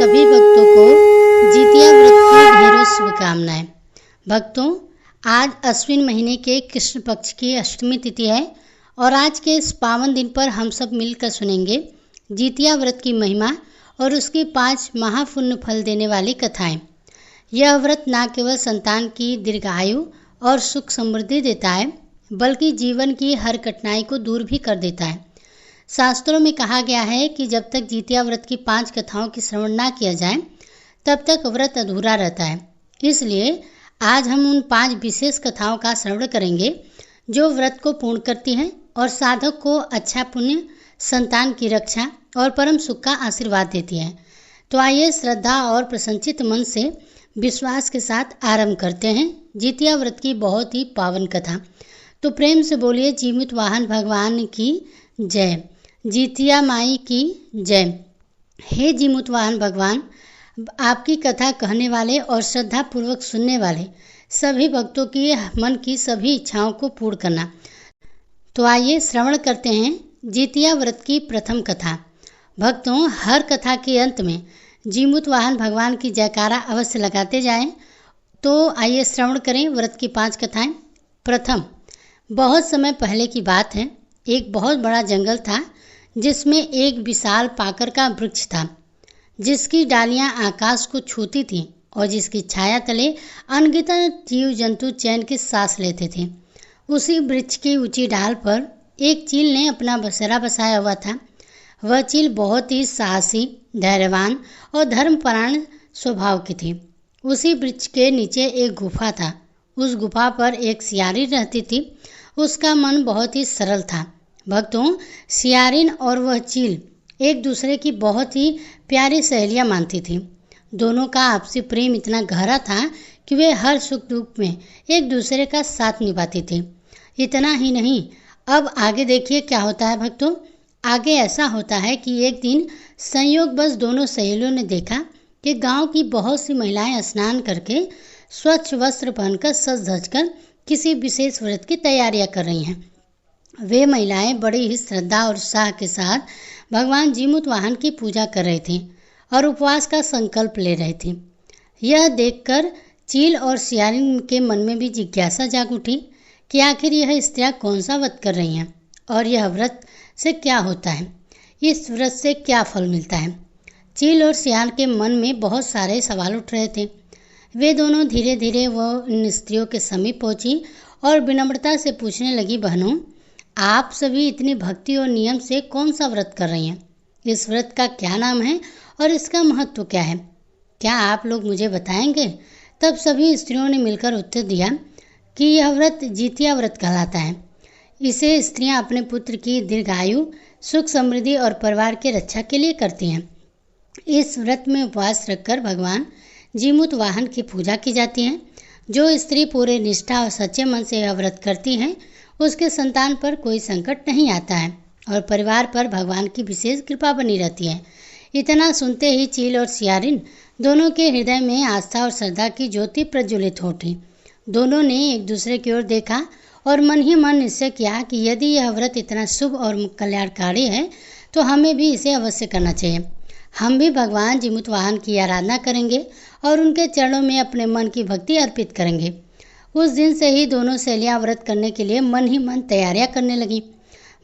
सभी भक्तों को जितिया व्रत की ढेरों शुभकामनाएं। भक्तों, आज अश्विन महीने के कृष्ण पक्ष की अष्टमी तिथि है और आज के इस पावन दिन पर हम सब मिलकर सुनेंगे जितिया व्रत की महिमा और उसकी 5 महापुण्य फल देने वाली कथाएं। यह व्रत न केवल संतान की दीर्घायु और सुख समृद्धि देता है, बल्कि जीवन की हर कठिनाई को दूर भी कर देता है। शास्त्रों में कहा गया है कि जब तक जितिया व्रत की 5 कथाओं की श्रवण ना किया जाए तब तक व्रत अधूरा रहता है। इसलिए आज हम उन 5 विशेष कथाओं का श्रवण करेंगे जो व्रत को पूर्ण करती हैं और साधक को अच्छा पुण्य, संतान की रक्षा और परम सुख का आशीर्वाद देती हैं। तो आइए श्रद्धा और प्रसन्नचित मन से विश्वास के साथ आरंभ करते हैं जितिया व्रत की बहुत ही पावन कथा। तो प्रेम से बोलिए जीवित वाहन भगवान की जय, जितिया माई की जय। हे जीमुत वाहन भगवान, आपकी कथा कहने वाले और श्रद्धा पूर्वक सुनने वाले सभी भक्तों की मन की सभी इच्छाओं को पूर्ण करना। तो आइए श्रवण करते हैं जितिया व्रत की प्रथम कथा। भक्तों, हर कथा के अंत में जीमुत वाहन भगवान की जयकारा अवश्य लगाते जाएं। तो आइए श्रवण करें व्रत की 5 कथाएं। प्रथम, बहुत समय पहले की बात है। एक बहुत बड़ा जंगल था जिसमें एक विशाल पाकर का वृक्ष था जिसकी डालियां आकाश को छूती थीं और जिसकी छाया तले अनगिनत जीव जंतु चैन की सांस लेते थे। उसी वृक्ष की ऊंची डाल पर एक चील ने अपना बसेरा बसाया हुआ था। वह चील बहुत ही साहसी, धैर्यवान और धर्मपरायण स्वभाव की थी। उसी वृक्ष के नीचे एक गुफा था। उस गुफा पर एक सियारी रहती थी। उसका मन बहुत ही सरल था। भक्तों, सियारिन और वह चील एक दूसरे की बहुत ही प्यारी सहेलियां मानती थी। दोनों का आपसी प्रेम इतना गहरा था कि वे हर सुख दुख में एक दूसरे का साथ निभाती थी। इतना ही नहीं, अब आगे देखिए क्या होता है भक्तों। आगे ऐसा होता है कि एक दिन संयोग बस दोनों सहेलियों ने देखा कि गांव की बहुत सी महिलाएं स्नान करके स्वच्छ वस्त्र पहनकर सज धज कर किसी विशेष व्रत की तैयारियां कर रही हैं। वे महिलाएं बड़ी ही श्रद्धा और उत्साह के साथ भगवान जीमुत वाहन की पूजा कर रही थीं और उपवास का संकल्प ले रही थीं। यह देखकर चील और सियारिन के मन में भी जिज्ञासा जाग उठी कि आखिर यह स्त्रियां कौन सा व्रत कर रही हैं और यह व्रत से क्या होता है, इस व्रत से क्या फल मिलता है। चील और सियार के मन में बहुत सारे सवाल उठ रहे थे। वे दोनों धीरे धीरे वह इन स्त्रियों के समीप पहुंची और विनम्रता से पूछने लगी, बहनों, आप सभी इतनी भक्ति और नियम से कौन सा व्रत कर रही हैं? इस व्रत का क्या नाम है और इसका महत्व क्या है? क्या आप लोग मुझे बताएंगे? तब सभी स्त्रियों ने मिलकर उत्तर दिया कि यह व्रत जितिया व्रत कहलाता है। इसे स्त्रियां अपने पुत्र की दीर्घायु, सुख समृद्धि और परिवार की रक्षा के लिए करती हैं। इस व्रत में उपवास रखकर भगवान जीमुत वाहन की पूजा की जाती है। जो स्त्री पूरे निष्ठा और सच्चे मन से यह व्रत करती हैं उसके संतान पर कोई संकट नहीं आता है और परिवार पर भगवान की विशेष कृपा बनी रहती है। इतना सुनते ही चील और सियारिन दोनों के हृदय में आस्था और श्रद्धा की ज्योति प्रज्वलित हो उठी। दोनों ने एक दूसरे की ओर देखा और मन ही मन निश्चय किया कि यदि यह व्रत इतना शुभ और कल्याणकारी है तो हमें भी इसे अवश्य करना चाहिए। हम भी भगवान जीमुत वाहन की आराधना करेंगे और उनके चरणों में अपने मन की भक्ति अर्पित करेंगे। उस दिन से ही दोनों सहेलियां व्रत करने के लिए मन ही मन तैयारियां करने लगी।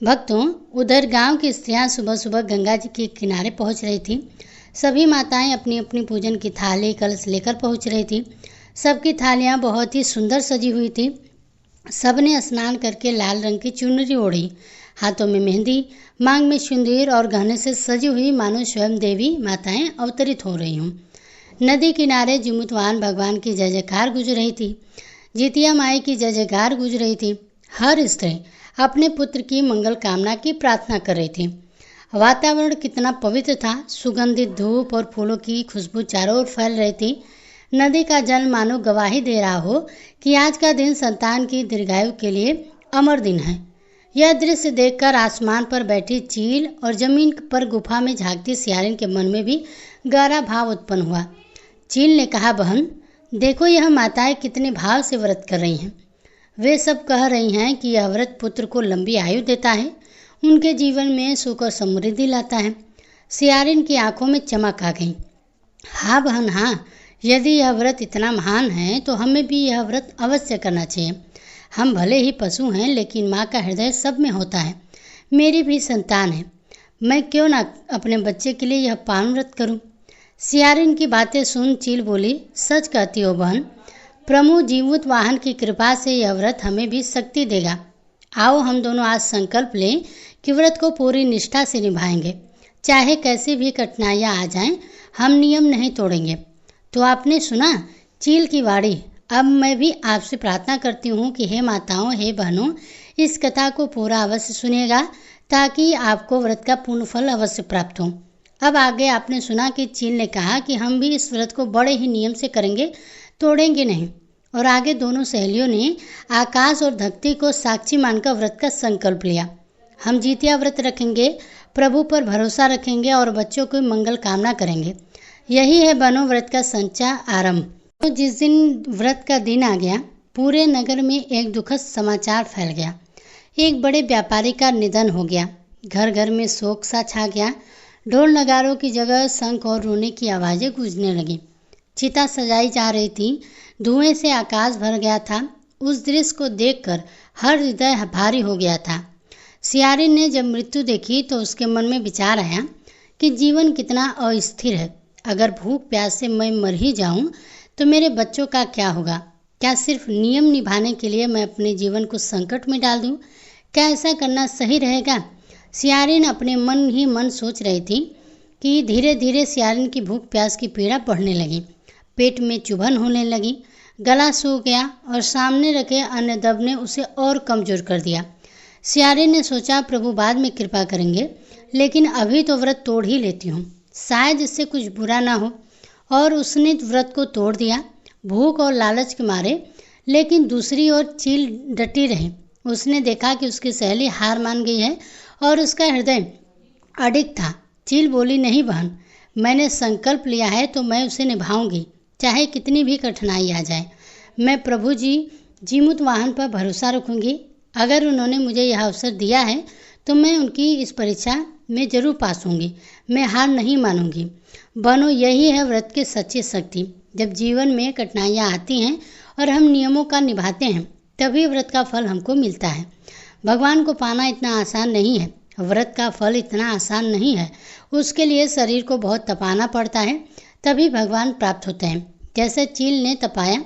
भक्तों, उधर गांव की स्त्रियां सुबह सुबह गंगा जी के किनारे पहुंच रही थी। सभी माताएं अपनी अपनी पूजन की थाली कलश लेकर पहुंच रही थी। सबकी थालियां बहुत ही सुंदर सजी हुई थी। सबने स्नान करके लाल रंग की चुनरी ओढ़ी, हाथों में मेहंदी, मांग में सिंदूर और गहने से सजी हुई मानो स्वयं देवी माताएं अवतरित हो रही हूँ। नदी किनारे जीमुत वाहन भगवान की जय जयकार गूंज रही थी। जितिया माई की जय जयकार गूंज रही थी। हर स्त्री अपने पुत्र की मंगल कामना की प्रार्थना कर रही थी। वातावरण कितना पवित्र था। सुगंधित धूप और फूलों की खुशबू चारों ओर फैल रही थी। नदी का जल मानो गवाही दे रहा हो कि आज का दिन संतान की दीर्घायु के लिए अमर दिन है। यह दृश्य देखकर आसमान पर बैठी चील और जमीन पर गुफा में झांकती सियारिन के मन में भी गहरा भाव उत्पन्न हुआ। चील ने कहा, बहन देखो, यह माताएं कितने भाव से व्रत कर रही हैं। वे सब कह रही हैं कि यह व्रत पुत्र को लंबी आयु देता है, उनके जीवन में सुख और समृद्धि लाता है। सियारिन की आंखों में चमक आ गई। हाँ बहन हाँ, यदि यह व्रत इतना महान है तो हमें भी यह व्रत अवश्य करना चाहिए। हम भले ही पशु हैं लेकिन माँ का हृदय सब में होता है। मेरी भी संतान है, मैं क्यों ना अपने बच्चे के लिए यह पावन व्रत करूं। सियारिन की बातें सुन चील बोली, सच कहती हो बहन, प्रभु जीवित वाहन की कृपा से यह व्रत हमें भी शक्ति देगा। आओ हम दोनों आज संकल्प लें कि व्रत को पूरी निष्ठा से निभाएंगे, चाहे कैसी भी कठिनाइयाँ आ जाएं, हम नियम नहीं तोड़ेंगे। तो आपने सुना चील की वाणी। अब मैं भी आपसे प्रार्थना करती हूँ कि हे माताओं, हे बहनों, इस कथा को पूरा अवश्य सुनिएगा ताकि आपको व्रत का पूर्ण फल अवश्य प्राप्त हो। अब आगे आपने सुना कि चील ने कहा कि हम भी इस व्रत को बड़े ही नियम से करेंगे, तोड़ेंगे नहीं। और आगे दोनों सहेलियों ने आकाश और धरती को साक्षी मानकर व्रत का संकल्प लिया। हम जितिया व्रत रखेंगे, प्रभु पर भरोसा रखेंगे और बच्चों की मंगल कामना करेंगे। यही है बनो व्रत का सच्चा आरंभ। तो जिस दिन व्रत का दिन आ गया, पूरे नगर में एक दुखद समाचार फैल गया। एक बड़े व्यापारी का निधन हो गया। घर घर में शोक सा छा गया। ढोल नगारों की जगह शंख और रोने की आवाज़ें गूंजने लगी। चिता सजाई जा रही थी, धुएं से आकाश भर गया था। उस दृश्य को देखकर हर हृदय भारी हो गया था। सियारिन ने जब मृत्यु देखी तो उसके मन में विचार आया कि जीवन कितना अस्थिर है। अगर भूख प्यास से मैं मर ही जाऊं तो मेरे बच्चों का क्या होगा। क्या सिर्फ नियम निभाने के लिए मैं अपने जीवन को संकट में डाल दूं? क्या ऐसा करना सही रहेगा? सियारिन अपने मन ही मन सोच रही थी कि धीरे धीरे सियारिन की भूख प्यास की पीड़ा बढ़ने लगी। पेट में चुभन होने लगी, गला सूख गया और सामने रखे अन्न दब ने उसे और कमजोर कर दिया। सियारिन ने सोचा, प्रभु बाद में कृपा करेंगे, लेकिन अभी तो व्रत तोड़ ही लेती हूँ, शायद इससे कुछ बुरा ना हो। और उसने व्रत को तोड़ दिया, भूख और लालच के मारे। लेकिन दूसरी ओर चील डटी रही। उसने देखा कि उसकी सहेली हार मान गई है और उसका हृदय अडिग था। चील बोली, नहीं बहन, मैंने संकल्प लिया है तो मैं उसे निभाऊंगी, चाहे कितनी भी कठिनाई आ जाए। मैं प्रभु जी जीवित वाहन पर भरोसा रखूंगी। अगर उन्होंने मुझे यह अवसर दिया है तो मैं उनकी इस परीक्षा में जरूर पास होंगी। मैं हार नहीं मानूंगी। बनो, यही है व्रत की सच्ची शक्ति। जब जीवन में कठिनाइयाँ आती हैं और हम नियमों का निभाते हैं, तभी व्रत का फल हमको मिलता है। भगवान को पाना इतना आसान नहीं है, व्रत का फल इतना आसान नहीं है। उसके लिए शरीर को बहुत तपाना पड़ता है, तभी भगवान प्राप्त होते हैं। जैसे चील ने तपाया,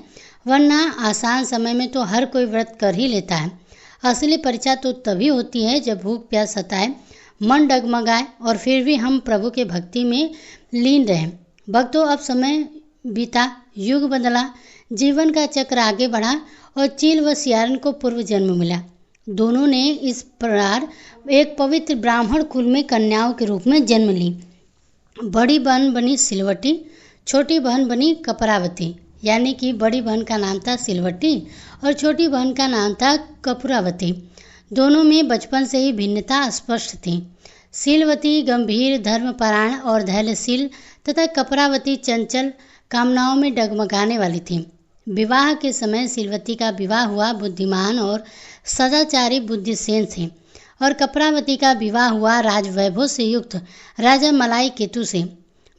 वरना आसान समय में तो हर कोई व्रत कर ही लेता है। असली परीक्षा तो तभी होती है जब भूख प्यास सताए, मन डगमगाए और फिर भी हम प्रभु के भक्ति में लीन रहें। भक्तों, अब समय बीता, युग बदला, जीवन का चक्र आगे बढ़ा और चील व सियारिन को पूर्व जन्म मिला। दोनों ने इस प्रकार एक पवित्र ब्राह्मण कुल में कन्याओं के रूप में जन्म ली। बड़ी बहन बनी सिलवटी, छोटी बहन बनी कपरावती। यानी कि बड़ी बहन का नाम था सिलवटी और छोटी बहन का नाम था कपूरावती। दोनों में बचपन से ही भिन्नता स्पष्ट थी। सिलवती गंभीर, धर्मपरायण और धैर्यशील तथा कपरावती चंचल, कामनाओं में डगमगाने वाली थी। विवाह के समय सिलवती का विवाह हुआ बुद्धिमान और सदाचारी बुद्धिसेन से और कपरावती का विवाह हुआ राजवैभव से युक्त राजा मलाई केतु से।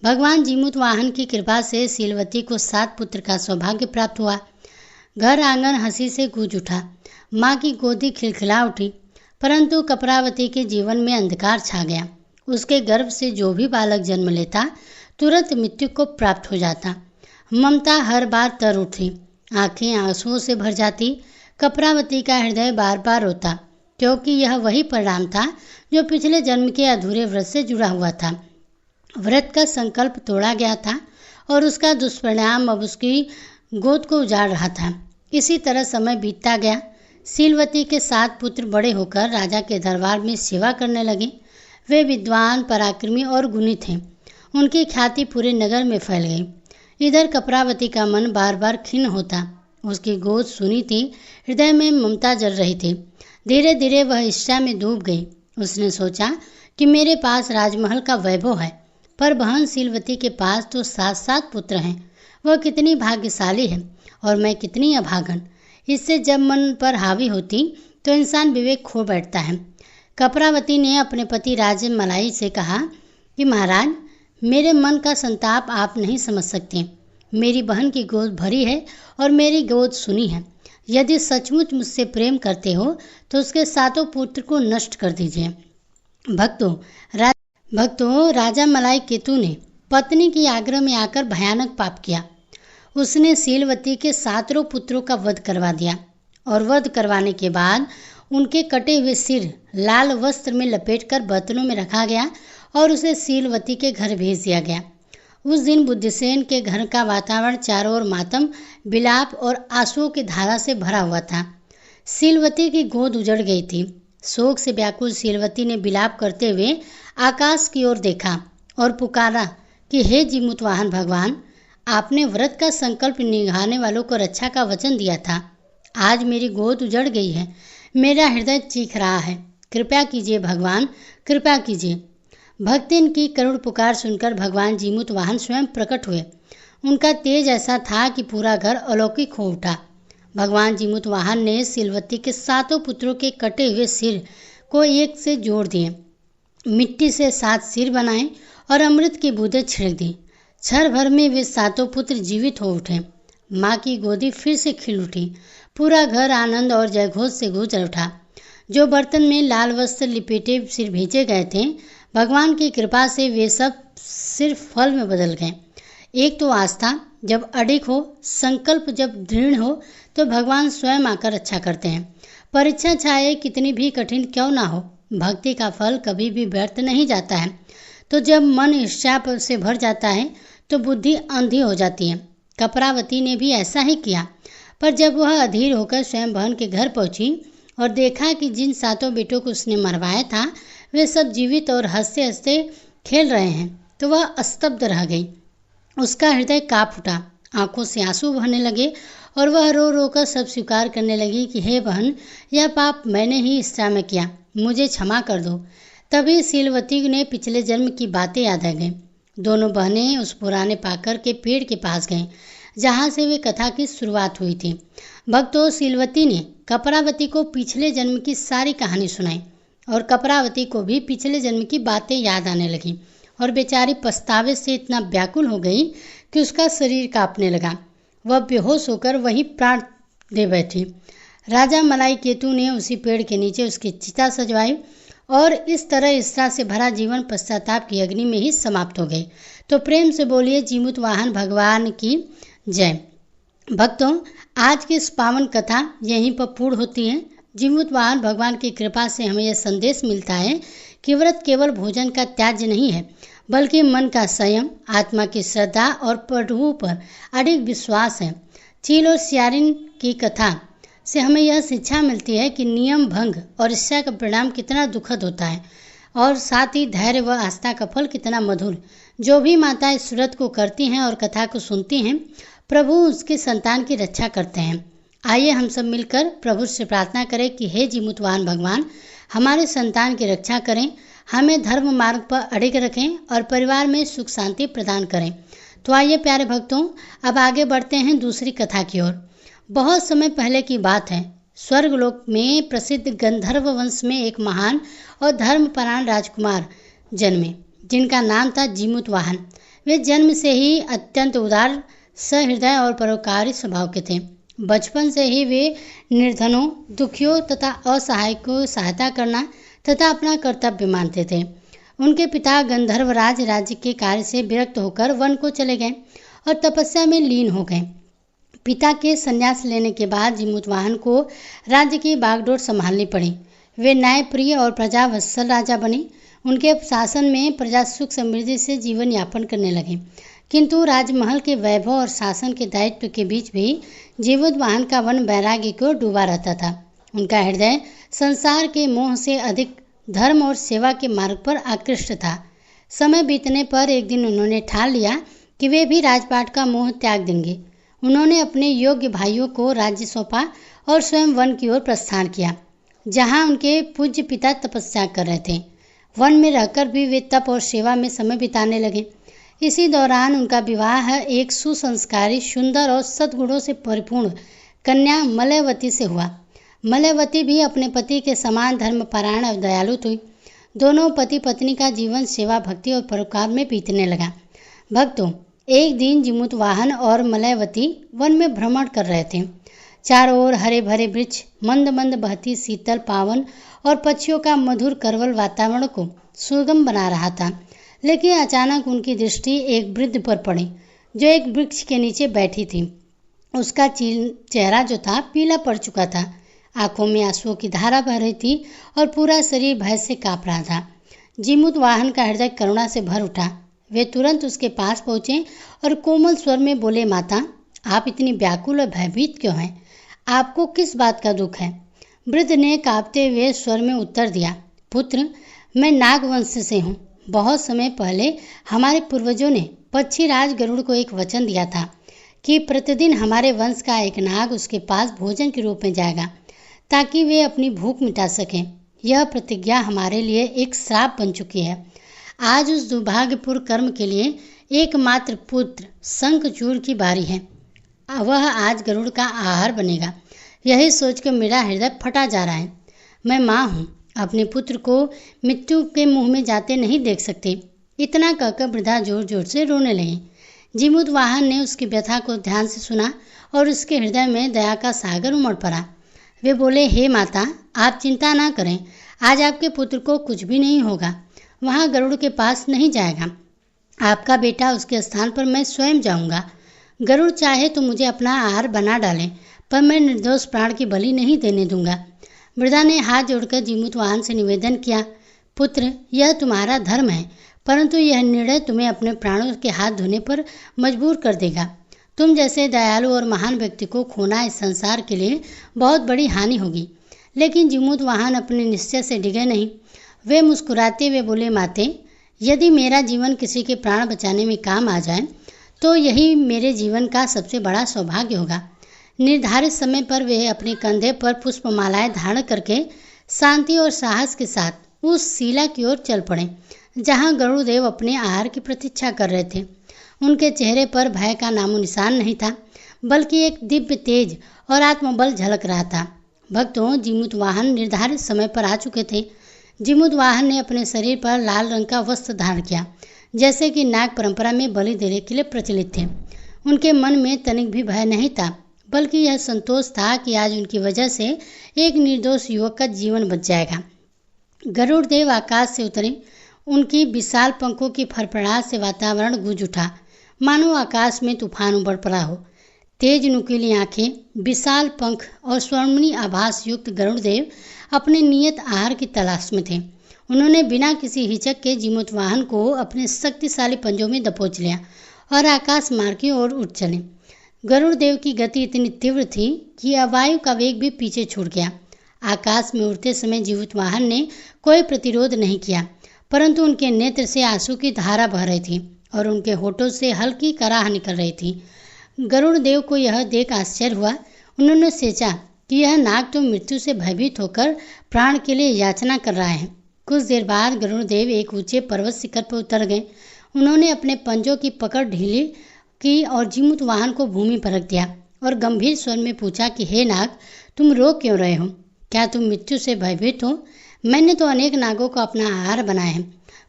भगवान जीवित वाहन की कृपा से सिलवती को 7 पुत्र का सौभाग्य प्राप्त हुआ। घर आंगन हंसी से गूंज उठा, माँ की गोदी खिलखिला उठी। परंतु कपरावती के जीवन में अंधकार छा गया। उसके गर्भ से जो भी बालक जन्म लेता तुरंत मृत्यु को प्राप्त हो जाता। ममता हर बार तर उठी, आंखें आंसुओं से भर जाती। कपरावती का हृदय बार बार रोता, क्योंकि यह वही परिणाम था जो पिछले जन्म के अधूरे व्रत से जुड़ा हुआ था। व्रत का संकल्प तोड़ा गया था और उसका दुष्परिणाम अब उसकी गोद को उजाड़ रहा था। इसी तरह समय बीतता गया। सिलवती के 7 पुत्र बड़े होकर राजा के दरबार में सेवा करने लगे। वे विद्वान, पराक्रमी और गुणी थे। उनकी ख्याति पूरे नगर में फैल गई। इधर कपरावती का मन बार बार खिन्न होता। उसकी गोद सुनी थी, हृदय में ममता जल रही थी। धीरे धीरे वह इच्छा में डूब गई। उसने सोचा कि मेरे पास राजमहल का वैभव है, पर बहन सिलवती के पास तो 7 पुत्र हैं। वह कितनी भाग्यशाली है और मैं कितनी अभागन। इससे जब मन पर हावी होती तो इंसान विवेक खो बैठता है। कपरावती ने अपने पति राजा मलाई से कहा कि महाराज, मेरे मन का संताप आप नहीं समझ सकते। मेरी बहन की गोद भरी है और मेरी गोद सुनी है। यदि सचमुच मुझसे प्रेम करते हो तो उसके सातों पुत्र को नष्ट कर दीजिए। भक्तों, राजा मलाई केतु ने पत्नी की आग्रह में आकर भयानक पाप किया। उसने शीलवती के 7 पुत्रों का वध करवा दिया और वध करवाने के बाद उनके कटे हुए सिर लाल वस्त्र में लपेटकर बर्तनों में रखा गया और उसे शीलवती के घर भेज दिया गया। उस दिन बुद्धिसेन के घर का वातावरण चारों ओर मातम, विलाप और आंसुओं की धारा से भरा हुआ था। शीलवती की गोद उजड़ गई थी। शोक से व्याकुल शीलवती ने विलाप करते हुए आकाश की ओर देखा और पुकारा कि हे जीमूतवाहन भगवान, आपने व्रत का संकल्प निभाने वालों को रक्षा का वचन दिया था। आज मेरी गोद उजड़ गई है, मेरा हृदय चीख रहा है। कृपा कीजिए भगवान, कृपा कीजिए। भक्तिन की करुण पुकार सुनकर भगवान जीमूतवाहन स्वयं प्रकट हुए। उनका तेज ऐसा था कि पूरा घर अलौकिक हो उठा। भगवान जीमूतवाहन ने शीलवती के 7 पुत्रों के कटे हुए सिर को एक से जोड़ दिए, मिट्टी से 7 सिर बनाए और अमृत की बूंदें छिड़क दी। क्षण भर में वे 7 पुत्र जीवित हो उठे। माँ की गोदी फिर से खिल उठी। पूरा घर आनंद और जयघोष से गूंज उठा। जो बर्तन में लाल वस्त्र लिपेटे सिर भेजे गए थे, भगवान की कृपा से वे सब सिर्फ फल में बदल गए। एक तो आस्था जब अडिग हो, संकल्प जब दृढ़ हो, तो भगवान स्वयं आकर रक्षा करते हैं। परीक्षा चाहे कितनी भी कठिन क्यों ना हो, भक्ति का फल कभी भी व्यर्थ नहीं जाता है। तो जब मन ईर्ष्या से भर जाता है तो बुद्धि अंधी हो जाती है। कपरावती ने भी ऐसा ही किया, पर जब वह अधीर होकर स्वयं बहन के घर पहुंची और देखा कि जिन 7 बेटों को उसने मरवाया था वे सब जीवित और हंसते हंसते खेल रहे हैं, तो वह स्तब्ध रह गई। उसका हृदय कांप उठा, आंखों से आंसू बहने लगे और वह रो रो कर सब स्वीकार करने लगी कि हे बहन, यह पाप मैंने ही इस समय किया, मुझे क्षमा कर दो। तभी शीलवती ने पिछले जन्म की बातें याद आ गई। दोनों बहनें उस पुराने पाकर के पेड़ के पास गईं, जहाँ से वे कथा की शुरुआत हुई थी। भक्तों, शीलवती ने कपरावती को पिछले जन्म की सारी कहानी सुनाई और कपरावती को भी पिछले जन्म की बातें याद आने लगी और बेचारी पछतावे से इतना व्याकुल हो गई कि उसका शरीर कांपने लगा। वह बेहोश होकर वहीं प्राण दे बैठी। राजा मलाई केतु ने उसी पेड़ के नीचे उसकी चिता सजवाई और इस तरह ईर्ष्या से भरा जीवन पश्चाताप की अग्नि में ही समाप्त हो गई। तो प्रेम से बोलिए जीमूतवाहन भगवान की जय। भक्तों, आज की इस पावन कथा यहीं पर पूर्ण होती है। जीमूतवाहन भगवान की कृपा से हमें यह संदेश मिलता है कि व्रत केवल भोजन का त्याज्य नहीं है, बल्कि मन का संयम, आत्मा की श्रद्धा और प्रभु पर अडिग विश्वास है। चील और सियारिन की कथा से हमें यह शिक्षा मिलती है कि नियम भंग और ईर्ष्या का परिणाम कितना दुखद होता है और साथ ही धैर्य व आस्था का फल कितना मधुर। जो भी माताएं इस व्रत को करती हैं और कथा को सुनती हैं, प्रभु उसके संतान की रक्षा करते हैं। आइए हम सब मिलकर प्रभु से प्रार्थना करें कि हे जीमूतवाहन भगवान, हमारे संतान की रक्षा करें, हमें धर्म मार्ग पर अडिग रखें और परिवार में सुख शांति प्रदान करें। तो आइए प्यारे भक्तों, अब आगे बढ़ते हैं दूसरी कथा की ओर। बहुत समय पहले की बात है। स्वर्गलोक में प्रसिद्ध गंधर्व वंश में एक महान और धर्मपरायण राजकुमार जन्मे, जिनका नाम था जीमूतवाहन। वे जन्म से ही अत्यंत उदार, सहृदय और परोपकारी स्वभाव के थे। बचपन से ही वे निर्धनों, दुखियों तथा असहाय को सहायता करना तथा अपना कर्तव्य मानते थे। उनके पिता गंधर्वराज राज्य के कार्य से विरक्त होकर वन को चले गए और तपस्या में लीन हो गए। पिता के संन्यास लेने के बाद जीमूतवाहन को राज्य की बागडोर संभालनी पड़ी। वे न्यायप्रिय और प्रजावत्सल राजा बने। उनके शासन में प्रजा सुख समृद्धि से जीवन यापन करने लगे। किंतु राजमहल के वैभव और शासन के दायित्व के बीच भी जीमूतवाहन का मन वैराग्य को डूबा रहता था। उनका हृदय संसार के मोह से अधिक धर्म और सेवा के मार्ग पर आकृष्ट था। समय बीतने पर एक दिन उन्होंने ठान लिया कि वे भी राजपाट का मोह त्याग देंगे। उन्होंने अपने योग्य भाइयों को राज्य सौंपा और स्वयं वन की ओर प्रस्थान किया, जहां उनके पूज्य पिता तपस्या कर रहे थे। वन में रहकर भी वे तप और सेवा में समय बिताने लगे। इसी दौरान उनका विवाह एक सुसंस्कारी, सुंदर और सद्गुणों से परिपूर्ण कन्या मलयवती से हुआ। मलयवती भी अपने पति के समान धर्मपरायण और दयालु थी। दोनों पति पत्नी का जीवन सेवा, भक्ति और परोपकार में बीतने लगा। भक्तों, एक दिन जिमुतवाहन और मलयवती वन में भ्रमण कर रहे थे। चारों ओर हरे भरे वृक्ष, मंद मंद बहती शीतल पावन और पक्षियों का मधुर करवल वातावरण को सुगम बना रहा था। लेकिन अचानक उनकी दृष्टि एक वृद्ध पर पड़ी जो एक वृक्ष के नीचे बैठी थी। उसका चेहरा जो था पीला पड़ चुका था, आंखों में आंसुओं की धारा बह रही थी और पूरा शरीर भय से कांप रहा था। जिमुतवाहन का हृदय करुणा से भर उठा। वे तुरंत उसके पास पहुंचे और कोमल स्वर में बोले, माता, आप इतनी व्याकुल और भयभीत क्यों हैं? आपको किस बात का दुख है? वृद्ध ने कांपते हुए स्वर में उत्तर दिया, पुत्र, मैं नागवंश से हूँ। बहुत समय पहले हमारे पूर्वजों ने पक्षीराज गरुड़ को एक वचन दिया था कि प्रतिदिन हमारे वंश का एक नाग उसके पास भोजन के रूप में जाएगा ताकि वे अपनी भूख मिटा सकें। यह प्रतिज्ञा हमारे लिए एक श्राप बन चुकी है। आज उस दुर्भाग्यपूर्ण कर्म के लिए एकमात्र पुत्र शंखचूड़ की बारी है। वह आज गरुड़ का आहार बनेगा। यही सोचकर मेरा हृदय फटा जा रहा है। मैं माँ हूँ, अपने पुत्र को मृत्यु के मुंह में जाते नहीं देख सकती। इतना कहकर वृद्धा जोर जोर से रोने लगी। जिमुतवाहन ने उसकी व्यथा को ध्यान से सुना और उसके हृदय में दया का सागर उमड़ पड़ा। वे बोले, हे माता, आप चिंता ना करें, आज आपके पुत्र को कुछ भी नहीं होगा। वहाँ गरुड़ के पास नहीं जाएगा। आपका बेटा उसके स्थान पर मैं स्वयं जाऊँगा। गरुड़ चाहे तो मुझे अपना आहार बना डालें, पर मैं निर्दोष प्राण की बलि नहीं देने दूंगा। वृद्धा ने हाथ जोड़कर जिमुतवाहन से निवेदन किया, पुत्र, यह तुम्हारा धर्म है, परंतु यह निर्णय तुम्हें अपने प्राणों के हाथ धोने पर मजबूर कर देगा। तुम जैसे दयालु और महान व्यक्ति को खोना इस संसार के लिए बहुत बड़ी हानि होगी। लेकिन जिमुतवाहन अपने निश्चय से डिगे नहीं। वे मुस्कुराते हुए बोले, माते, यदि मेरा जीवन किसी के प्राण बचाने में काम आ जाए तो यही मेरे जीवन का सबसे बड़ा सौभाग्य होगा। निर्धारित समय पर वे अपने कंधे पर पुष्पमालाएं धारण करके शांति और साहस के साथ उस शिला की ओर चल पड़े जहां गरुड़देव अपने आहार की प्रतीक्षा कर रहे थे। उनके चेहरे पर भय का नामो निशान नहीं था, बल्कि एक दिव्य तेज और आत्मबल झलक रहा था। भक्तों, जिमुतवाहन निर्धारित समय पर आ चुके थे। जिमुतवाहन ने अपने शरीर पर लाल रंग का वस्त्र धारण किया, जैसे कि नाग परंपरा में बलि देने के लिए प्रचलित थे। उनके मन में तनिक भी भय नहीं था, बल्कि यह संतोष था कि आज उनकी वजह से एक निर्दोष युवक का जीवन बच जाएगा। गरुड़ देव आकाश से उतरे। उनकी विशाल पंखों की फड़फड़ाहट से वातावरण गूंज उठा, मानो आकाश में तूफान उमड़ पड़ा हो। तेज नुकीली आंखें, विशाल पंख और स्वर्णमयी आभास युक्त गरुड़देव अपने नियत आहार की तलाश में थे। उन्होंने बिना किसी हिचक के जिमुतवाहन को अपने शक्तिशाली पंजों में दबोच लिया और आकाश मार्ग की ओर उठ चले। गरुड़देव की गति इतनी तीव्र थी कि वायु का वेग भी पीछे छूट गया। आकाश में उड़ते समय जिमुतवाहन ने कोई प्रतिरोध नहीं किया, परंतु उनके नेत्र से आंसू की धारा बह रही थी और उनके होठों से हल्की कराह निकल रही थी। गरुड़देव को यह देख आश्चर्य हुआ। उन्होंने सोचा कि यह नाग तो मृत्यु से भयभीत होकर प्राण के लिए याचना कर रहा है। कुछ देर बाद गरुड़देव एक ऊंचे पर्वत शिखर पर उतर गए। उन्होंने अपने पंजों की पकड़ ढीली की और जिमुतवाहन को भूमि पर रख दिया और गंभीर स्वर में पूछा कि हे नाग, तुम रो क्यों रहे हो? क्या तुम मृत्यु से भयभीत हो? मैंने तो अनेक नागों को अपना आहार बनाया है,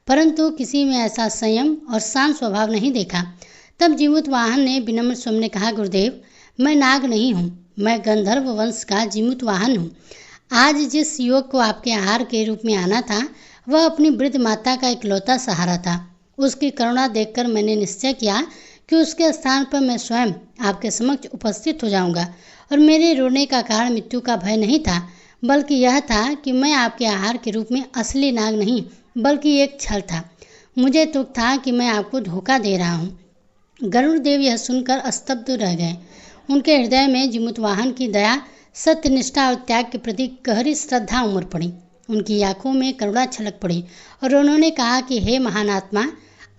परंतु किसी में ऐसा संयम और शांत स्वभाव नहीं देखा। तब जिमुतवाहन ने विनम्र स्वर में कहा, गुरुदेव, मैं नाग नहीं हूँ, मैं गंधर्व वंश का जिमुतवाहन हूँ। आज जिस युवक को आपके आहार के रूप में आना था, वह अपनी वृद्ध माता का इकलौता सहारा था। उसकी करुणा देखकर मैंने निश्चय किया कि उसके स्थान पर मैं स्वयं आपके समक्ष उपस्थित हो जाऊंगा और मेरे रोने का कारण मृत्यु का भय नहीं था, बल्कि यह था कि मैं आपके आहार के रूप में असली नाग नहीं, बल्कि एक छल था। मुझे दुख था कि मैं आपको धोखा दे रहा हूँ। गरुड़देव यह सुनकर स्तब्ध रह गए। उनके हृदय में जिमुतवाहन की दया, सत्यनिष्ठा और त्याग के प्रति गहरी श्रद्धा उमड़ पड़ी। उनकी आंखों में करुणा छलक पड़ी और उन्होंने कहा कि हे महान आत्मा,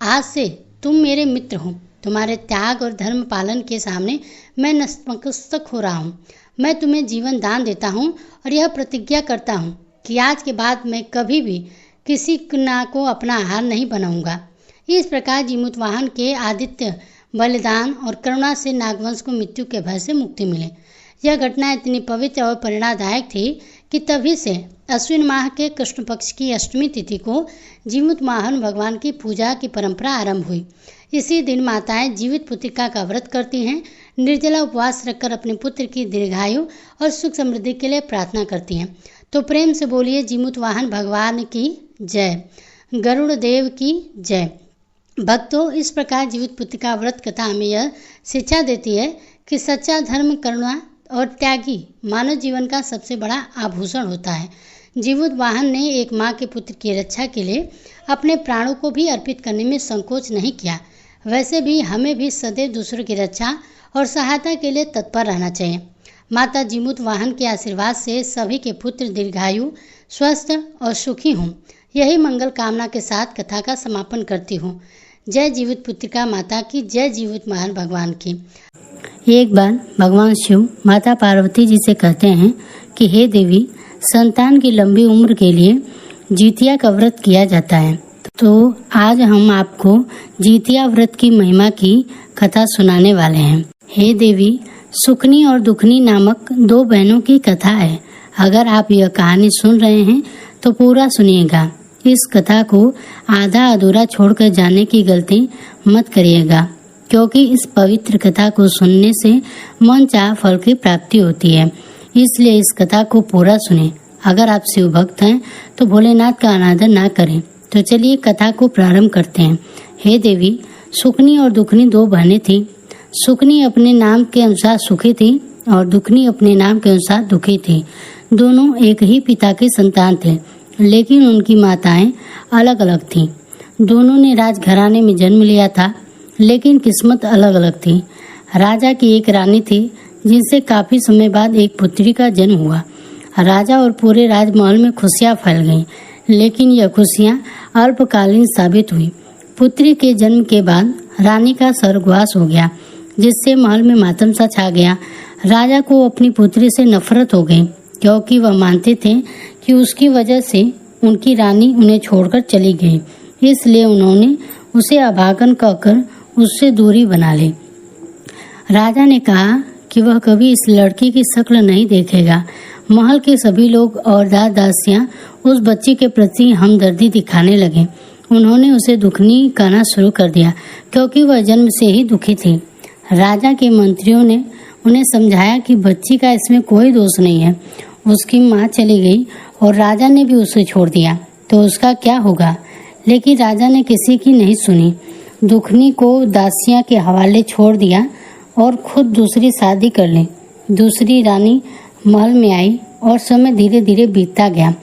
आज से तुम मेरे मित्र हो। तुम्हारे त्याग और धर्म पालन के सामने मैं नतमस्तक हो रहा हूँ। मैं तुम्हें जीवन दान देता हूँ और यह प्रतिज्ञा करता हूँ कि आज के बाद मैं कभी भी किसी ना को अपना आहार नहीं बनाऊंगा। इस प्रकार जिमुतवाहन के आदित्य बलिदान और करुणा से नागवंश को मृत्यु के भय से मुक्ति मिले। यह घटना इतनी पवित्र और प्रेरणादायक थी कि तभी से अश्विन माह के कृष्ण पक्ष की अष्टमी तिथि को जीवित वाहन भगवान की पूजा की परंपरा आरंभ हुई। इसी दिन माताएं जीवित पुत्रिका का व्रत करती हैं, निर्जला उपवास रखकर अपने पुत्र की दीर्घायु और सुख समृद्धि के लिए प्रार्थना करती हैं। तो प्रेम से बोलिए जीवित वाहन भगवान की जय, गरुड़ देव की जय। भक्तों, इस प्रकार जीवित पुत्रिका व्रत कथा हमें यह शिक्षा देती है कि सच्चा धर्म, करुणा और त्यागी मानव जीवन का सबसे बड़ा आभूषण होता है। जीवित वाहन ने एक माँ के पुत्र की रक्षा के लिए अपने प्राणों को भी अर्पित करने में संकोच नहीं किया। वैसे भी हमें भी सदैव दूसरों की रक्षा और सहायता के लिए तत्पर रहना चाहिए। माता जीवित वाहन के आशीर्वाद से सभी के पुत्र दीर्घायु, स्वस्थ और सुखी हों, यही मंगल कामना के साथ कथा का समापन करती हूँ। जय जीवित पुत्रिका माता की जय, जीवित वाहन भगवान की। एक बार भगवान शिव माता पार्वती जी से कहते हैं कि हे देवी, संतान की लंबी उम्र के लिए जितिया का व्रत किया जाता है। तो आज हम आपको जितिया व्रत की महिमा की कथा सुनाने वाले हैं। हे देवी, सुखनी और दुखनी नामक दो बहनों की कथा है। अगर आप यह कहानी सुन रहे हैं तो पूरा सुनिएगा। इस कथा को आधा अधूरा छोड़कर जाने की गलती मत करिएगा, क्योंकि इस पवित्र कथा को सुनने से मन चाह फल की प्राप्ति होती है। इसलिए इस कथा को पूरा सुने। अगर आप शिव भक्त हैं तो भोलेनाथ का अनादर ना करें। तो चलिए कथा को प्रारंभ करते हैं। हे देवी, सुखनी और दुखनी दो बहनें थीं। सुखनी अपने नाम के अनुसार सुखी थी और दुखनी अपने नाम के अनुसार दुखी थी। दोनों एक ही पिता के संतान थे, लेकिन उनकी माताएं अलग अलग थीं। दोनों ने राजघराने में जन्म लिया था, लेकिन किस्मत अलग अलग थी। राजा की एक रानी थी, जिनसे काफी समय बाद एक पुत्री का जन्म हुआ। राजा और पूरे राजमहल में खुशियां फैल गईं, लेकिन यह खुशियां अल्पकालीन साबित हुई। पुत्री के जन्म के बाद रानी का स्वर्गवास हो गया, जिससे महल में मातम सा छा गया। राजा को अपनी पुत्री से नफरत हो गई, क्योंकि वह मानते थे कि उसकी वजह से उनकी रानी उन्हें छोड़कर चली गई। इसलिए उन्होंने उसे अभागन कहकर उससे दूरी बना ली। राजा ने कहा कि वह कभी इस लड़की की शक्ल नहीं देखेगा। महल के सभी लोग और दास दासियां उस बच्ची के प्रति हमदर्दी दिखाने लगे। उन्होंने उसे दुखनी कहना शुरू कर दिया, क्योंकि वह जन्म से ही दुखी थी। राजा के मंत्रियों ने उन्हें समझाया कि बच्ची का इसमें कोई दोष नहीं है। उसकी माँ चली गई और राजा ने भी उसे छोड़ दिया, तो उसका क्या होगा। लेकिन राजा ने किसी की नहीं सुनी। दुखनी को दासियां के हवाले छोड़ दिया और खुद दूसरी शादी कर ली। दूसरी रानी महल में आई और समय धीरे धीरे बीतता गया।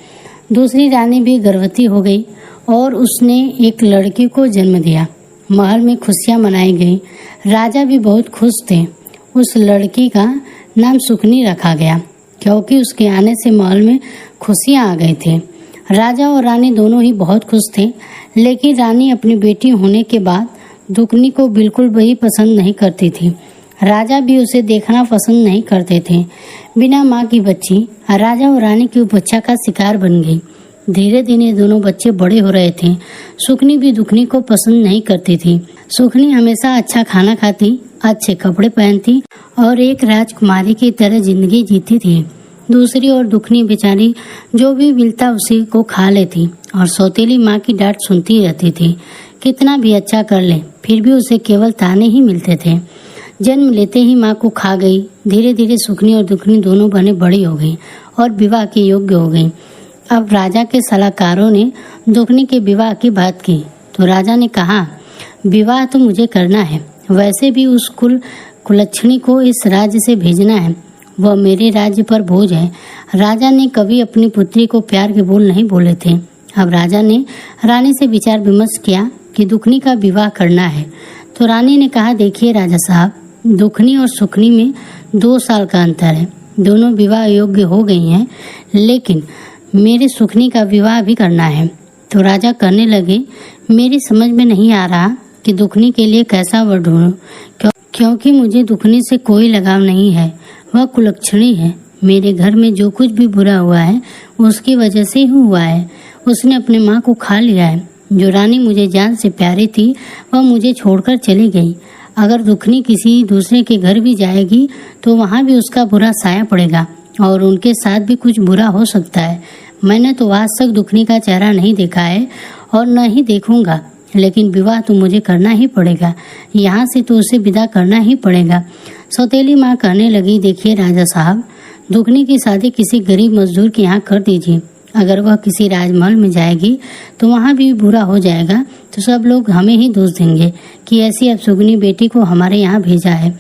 दूसरी रानी भी गर्भवती हो गई और उसने एक लड़की को जन्म दिया। महल में खुशियां मनाई गई। राजा भी बहुत खुश थे। उस लड़की का नाम सुखनी रखा गया, क्योंकि उसके आने से महल में खुशियां आ गई थी। राजा और रानी दोनों ही बहुत खुश थे, लेकिन रानी अपनी बेटी होने के बाद दुखनी को बिल्कुल भी पसंद नहीं करती थी। राजा भी उसे देखना पसंद नहीं करते थे। बिना माँ की बच्ची राजा और रानी की उपेक्षा का शिकार बन गई। धीरे धीरे दोनों बच्चे बड़े हो रहे थे। सुखनी भी दुखनी को पसंद नहीं करती थी। सुखनी हमेशा अच्छा खाना खाती, अच्छे कपड़े पहनती और एक राजकुमारी की तरह जिंदगी जीती थी। दूसरी ओर दुखनी बेचारी जो भी मिलता उसी को खा लेती और सौतेली माँ की डांट सुनती रहती थी। कितना भी अच्छा कर ले, फिर भी उसे केवल ताने ही मिलते थे। जन्म लेते ही माँ को खा गई। धीरे धीरे सुखनी और दुखनी दोनों बहनें बड़ी हो गईं और विवाह के योग्य हो गईं। अब राजा के सलाहकारों ने दुखनी के विवाह की बात की, तो राजा ने कहा, विवाह तो मुझे करना है, वैसे भी उस कुलच्छणी को इस राज्य से भेजना है। वह मेरे राज्य पर बोझ है। राजा ने कभी अपनी पुत्री को प्यार के बोल नहीं बोले थे। अब राजा ने रानी से विचार विमर्श किया कि दुखनी का विवाह करना है। तो रानी ने कहा, देखिए राजा साहब, दुखनी और सुखनी में 2 साल का अंतर है। दोनों विवाह योग्य हो गई हैं, लेकिन मेरे सुखनी का विवाह भी करना है। तो राजा कहने लगे, मेरी समझ में नहीं आ रहा कि दुखनी के लिए कैसा वर ढूंढूं, क्योंकि मुझे दुखनी से कोई लगाव नहीं है। वह कुलक्षणी है। मेरे घर में जो कुछ भी बुरा हुआ है उसकी वजह से ही हुआ है। उसने अपने माँ को खा लिया है। जो रानी मुझे जान से प्यारी थी वह मुझे छोड़कर चली गई। अगर दुखनी किसी दूसरे के घर भी जाएगी तो वहाँ भी उसका बुरा साया पड़ेगा और उनके साथ भी कुछ बुरा हो सकता है। मैंने तो आज तक दुखनी का चेहरा नहीं देखा है और न ही देखूंगा, लेकिन विवाह तो मुझे करना ही पड़ेगा। यहाँ से तो उसे विदा करना ही पड़ेगा। सौतेली माँ कहने लगी, देखिए राजा साहब, दुखनी की शादी किसी गरीब मजदूर के यहाँ कर दीजिए। अगर वह किसी राजमहल में जाएगी तो वहाँ भी बुरा हो जाएगा, तो सब लोग हमें ही दोष देंगे कि ऐसी अपशुगनी बेटी को हमारे यहाँ भेजा है,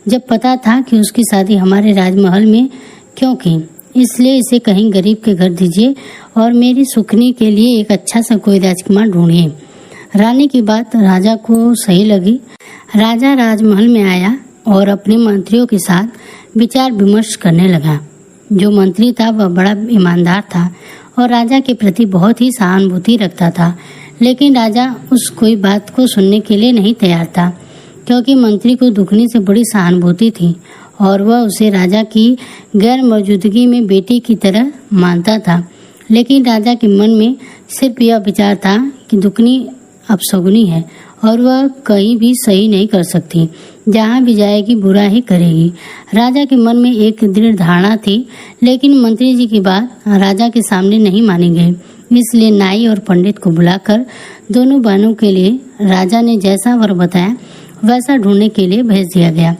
जब पता था कि उसकी शादी हमारे राजमहल में क्यों की। इसलिए इसे कहीं गरीब के घर दीजिए और मेरी सुखनी के लिए एक अच्छा सा कोई राजकुमार ढूंढिए। रानी की बात राजा को सही लगी। राजा राजमहल में आया और अपने मंत्रियों के साथ विचार विमर्श करने लगा। जो मंत्री था वह बड़ा ईमानदार था और राजा के प्रति बहुत ही सहानुभूति रखता था, लेकिन राजा उस कोई बात को सुनने के लिए नहीं तैयार था, क्योंकि मंत्री को दुखनी से बड़ी सहानुभूति थी और वह उसे राजा की गैर मौजूदगी में बेटी की तरह मानता था। लेकिन राजा के मन में सिर्फ यह विचार था कि दुखनी अपशगुनी है और वह कहीं भी सही नहीं कर सकती। जहाँ भी जाएगी बुरा ही करेगी। राजा के मन में एक दृढ़ धारणा थी, लेकिन मंत्री जी की बात राजा के सामने नहीं मानी गई। इसलिए नाई और पंडित को बुलाकर दोनों बहनों के लिए राजा ने जैसा वर बताया वैसा ढूंढने के लिए भेज दिया गया।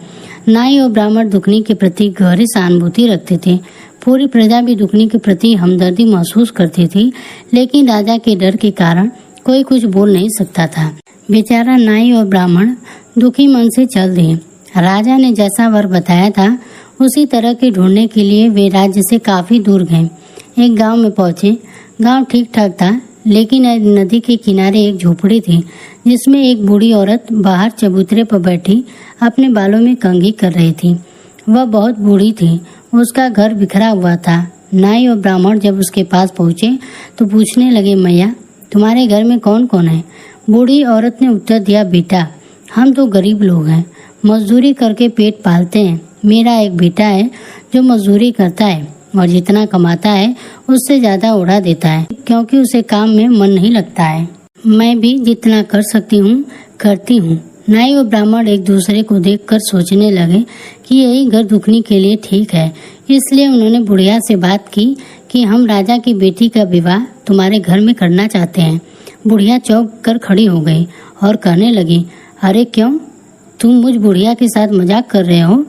नाई और ब्राह्मण दुखनी के प्रति गहरी सहानुभूति रखते थे। पूरी प्रजा भी दुखनी के प्रति हमदर्दी महसूस करती थी, लेकिन राजा के डर के कारण कोई कुछ बोल नहीं सकता था। बेचारा नाई और ब्राह्मण दुखी मन से चल दिए। राजा ने जैसा वर बताया था उसी तरह के ढूंढने के लिए वे राज्य से काफी दूर गए। एक गांव में पहुंचे। गांव ठीक ठाक था, लेकिन नदी के किनारे एक झोपड़ी थी, जिसमें एक बूढ़ी औरत बाहर चबूतरे पर बैठी अपने बालों में कंघी कर रही थी। वह बहुत बूढ़ी थी। उसका घर बिखरा हुआ था। नाई और ब्राह्मण जब उसके पास पहुंचे तो पूछने लगे, मैया, तुम्हारे घर में कौन कौन है? बूढ़ी औरत ने उत्तर दिया, बेटा, हम तो गरीब लोग हैं, मजदूरी करके पेट पालते हैं। मेरा एक बेटा है जो मजदूरी करता है और जितना कमाता है उससे ज्यादा उड़ा देता है, क्योंकि उसे काम में मन नहीं लगता है। मैं भी जितना कर सकती हूँ करती हूँ। नाई और ब्राह्मण एक दूसरे को देखकर सोचने लगे कि यही घर दुखनी के लिए ठीक है। इसलिए उन्होंने बुढ़िया से बात की कि हम राजा की बेटी का विवाह तुम्हारे घर में करना चाहते हैं। बुढ़िया चौंक कर खड़ी हो गई और कहने लगी, अरे क्यों, तुम मुझ बुढ़िया के साथ मजाक कर रहे हो?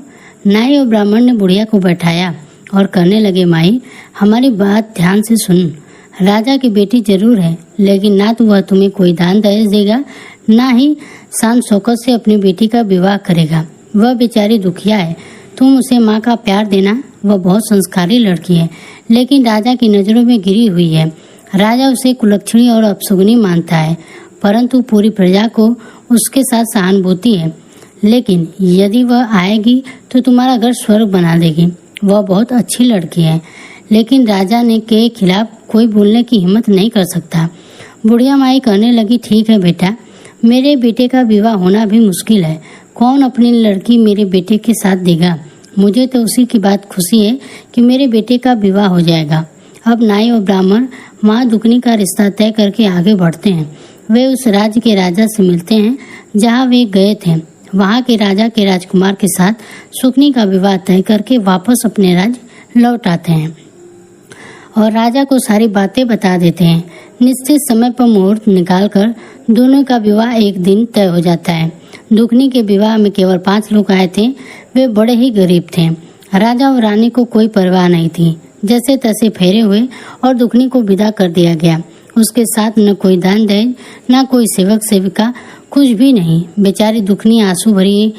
नाई और ब्राह्मण ने बुढ़िया को बैठाया और कहने लगे, माई, हमारी बात ध्यान से सुन। राजा की बेटी जरूर है, लेकिन ना तो वह तुम्हें कोई दान दहेज देगा, ना ही शान शौकत से अपनी बेटी का विवाह करेगा। वह बेचारी दुखिया है। तुम उसे माँ का प्यार देना। वह बहुत संस्कारी लड़की है, लेकिन राजा की नजरों में गिरी हुई है। राजा उसे कुलक्षणी और अपशगुनी मानता है, परंतु पूरी प्रजा को उसके साथ सहानुभूति है। लेकिन यदि वह आएगी तो तुम्हारा घर स्वर्ग बना देगी। वह बहुत अच्छी लड़की है, लेकिन राजा ने के खिलाफ कोई बोलने की हिम्मत नहीं कर सकता। बुढ़िया माई कहने लगी, ठीक है बेटा, मेरे बेटे का विवाह होना भी मुश्किल है। कौन अपनी लड़की मेरे बेटे के साथ देगा? मुझे तो उसी की बात खुशी है कि मेरे बेटे का विवाह हो जाएगा। अब नाई और ब्राह्मण माँ दुखनी का रिश्ता तय करके आगे बढ़ते हैं। वे उस राज्य के राजा से मिलते हैं जहाँ वे गए थे। वहाँ के राजा के राजकुमार के साथ सुखनी का विवाह तय करके वापस अपने राज्य लौट आते हैं और राजा को सारी बातें बता देते हैं। निश्चित समय पर मुहूर्त निकालकर दोनों का विवाह एक दिन तय हो जाता है। दुखनी के विवाह में केवल 5 लोग आए थे। वे बड़े ही गरीब थे। राजा और रानी को कोई परवाह नहीं थी। जैसे तैसे फेरे हुए और दुखनी को विदा कर दिया गया। उसके साथ न कोई दान दहेज, न कोई सेवक सेविका, कुछ भी नहीं। बेचारी दुखनी आंसू भरी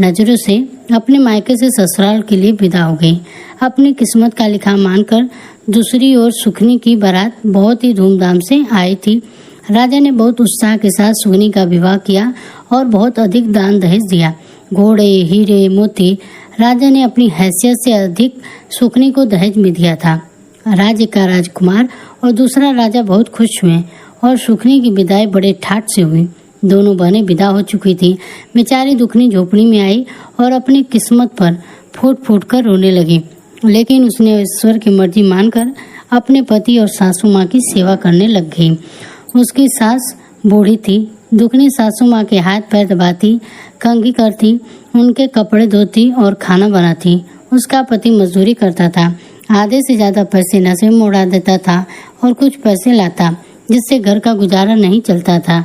नजरों से अपने मायके से ससुराल के लिए विदा हो गई। अपनी किस्मत का लिखा मानकर दूसरी ओर सुखनी की बारात बहुत ही धूमधाम से आई थी। राजा ने बहुत उत्साह के साथ सुखनी का विवाह किया और बहुत अधिक दान दहेज दिया। घोड़े, हीरे, मोती। राजा ने अपनी हैसियत से अधिक सुखनी को दहेज में दिया था। राज्य का राजकुमार और दूसरा राजा बहुत खुश हुए और सुखनी की विदाई बड़े ठाट से हुई। दोनों बहनें विदा हो चुकी थी। बेचारी दुखनी झोपड़ी में आई और अपनी किस्मत पर फूट फूट कर रोने लगी, लेकिन उसने ईश्वर की मर्जी मानकर अपने पति और सासू माँ की सेवा करने लग गई। उसकी सास बूढ़ी थी। दुखनी सासू माँ के हाथ पैर दबाती, कंघी करती, उनके कपड़े धोती और खाना बनाती। उसका पति मजदूरी करता था। आधे से ज़्यादा पैसे नशे में उड़ा देता था और कुछ पैसे लाता जिससे घर का गुजारा नहीं चलता था।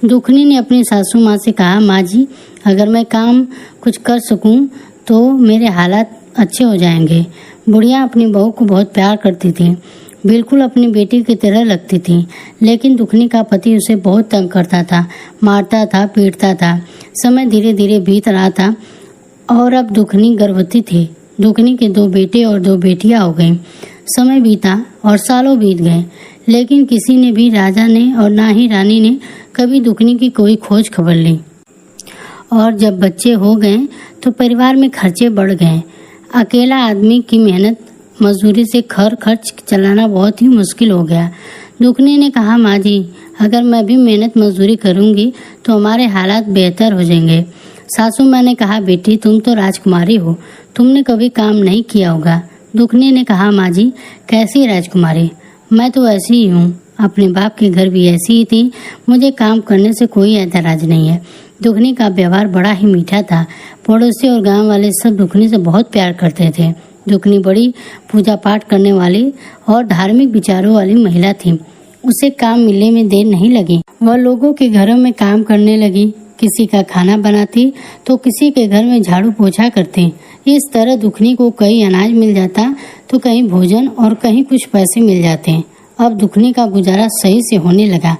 दुखनी ने अपनी सासू माँ से कहा, माँ जी, अगर मैं काम कुछ कर सकूं तो मेरे हालात अच्छे हो जाएंगे। बुढ़िया अपनी बहू को बहुत प्यार करती थी, बिल्कुल अपनी बेटी की तरह लगती थी, लेकिन दुखनी का पति उसे बहुत तंग करता था, मारता था, पीटता था। समय धीरे धीरे बीत रहा था और अब दुखनी गर्भवती थी। दुखनी के 2 बेटे और 2 बेटियां हो गईं। समय बीता और सालों बीत गए, लेकिन किसी ने भी, राजा ने और ना ही रानी ने कभी दुखनी की कोई खोज खबर ली। और जब बच्चे हो गए तो परिवार में खर्चे बढ़ गए। अकेला आदमी की मेहनत मजदूरी से खर्च चलाना बहुत ही मुश्किल हो गया। दुखनी ने कहा, माँ जी, अगर मैं भी मेहनत मजदूरी करूँगी तो हमारे हालात बेहतर हो जाएंगे। सासू माँ ने कहा, बेटी, तुम तो राजकुमारी हो, तुमने कभी काम नहीं किया होगा। दुखनी ने कहा, माँ जी, कैसी राजकुमारी, मैं तो ऐसी ही हूँ, अपने बाप के घर भी ऐसी ही थी, मुझे काम करने से कोई ऐतराज नहीं है। दुखनी का व्यवहार बड़ा ही मीठा था। पड़ोसी और गांव वाले सब दुखनी से बहुत प्यार करते थे। दुखनी बड़ी पूजा पाठ करने वाली और धार्मिक विचारों वाली महिला थी। उसे काम मिलने में देर नहीं लगी। वह लोगों के घरों में काम करने लगी, किसी का खाना बनाती तो किसी के घर में झाड़ू पोछा करती। इस तरह दुखनी को कहीं अनाज मिल जाता तो कहीं भोजन और कहीं कुछ पैसे मिल जाते। अब दुखनी का गुजारा सही से होने लगा,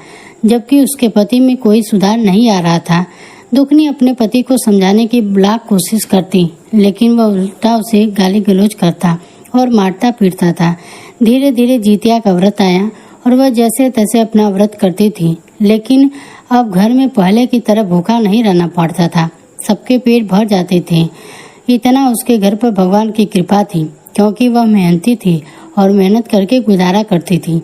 जबकि उसके पति में कोई सुधार नहीं आ रहा था। दुखनी अपने पति को समझाने की लाख कोशिश करती, लेकिन वह उल्टा उसे गाली गलौज करता और मारता पीटता था। धीरे धीरे जितिया का व्रत आया और वह जैसे तैसे अपना व्रत करती थी, लेकिन अब घर में पहले की तरह भूखा नहीं रहना पड़ता था। सबके पेट भर जाते थे। इतना उसके घर पर भगवान की कृपा थी, क्योंकि वह मेहनती थी और मेहनत करके गुजारा करती थी।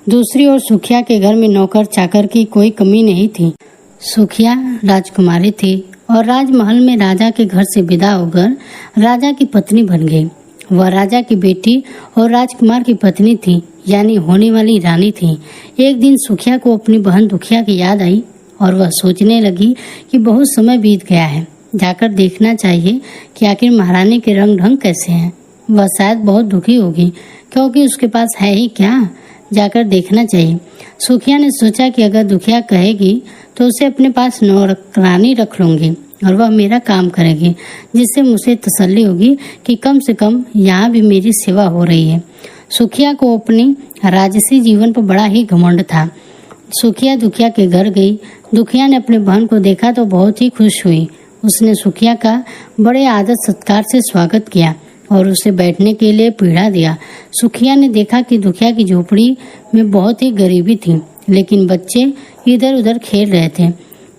दूसरी ओर सुखिया के घर में नौकर चाकर की कोई कमी नहीं थी। सुखिया राजकुमारी थी और राजमहल में राजा के घर से विदा होकर राजा की पत्नी बन गई। वह राजा की बेटी और राजकुमार की पत्नी थी, यानी होने वाली रानी थी। एक दिन सुखिया को अपनी बहन दुखिया की याद आई और वह सोचने लगी कि बहुत समय बीत गया है, जाकर देखना चाहिए कि आखिर महारानी के रंग ढंग कैसे हैं। वह शायद बहुत दुखी होगी, क्योंकि उसके पास है ही क्या, जाकर देखना चाहिए। सुखिया ने सोचा कि अगर दुखिया कहेगी तो उसे अपने पास नौकरानी रख लूंगी और वह मेरा काम करेगी, जिससे मुझे तसल्ली होगी कि कम से कम यहाँ भी मेरी सेवा हो रही है। सुखिया को अपनी राजसी जीवन पर बड़ा ही घमंड था। सुखिया दुखिया के घर गई। दुखिया ने अपने बहन को देखा तो बहुत ही खुश हुई। उसने सुखिया का बड़े आदर सत्कार से स्वागत किया और उसे बैठने के लिए पीढ़ा दिया। सुखिया ने देखा कि दुखिया की झोपड़ी में बहुत ही गरीबी थी, लेकिन बच्चे इधर उधर खेल रहे थे।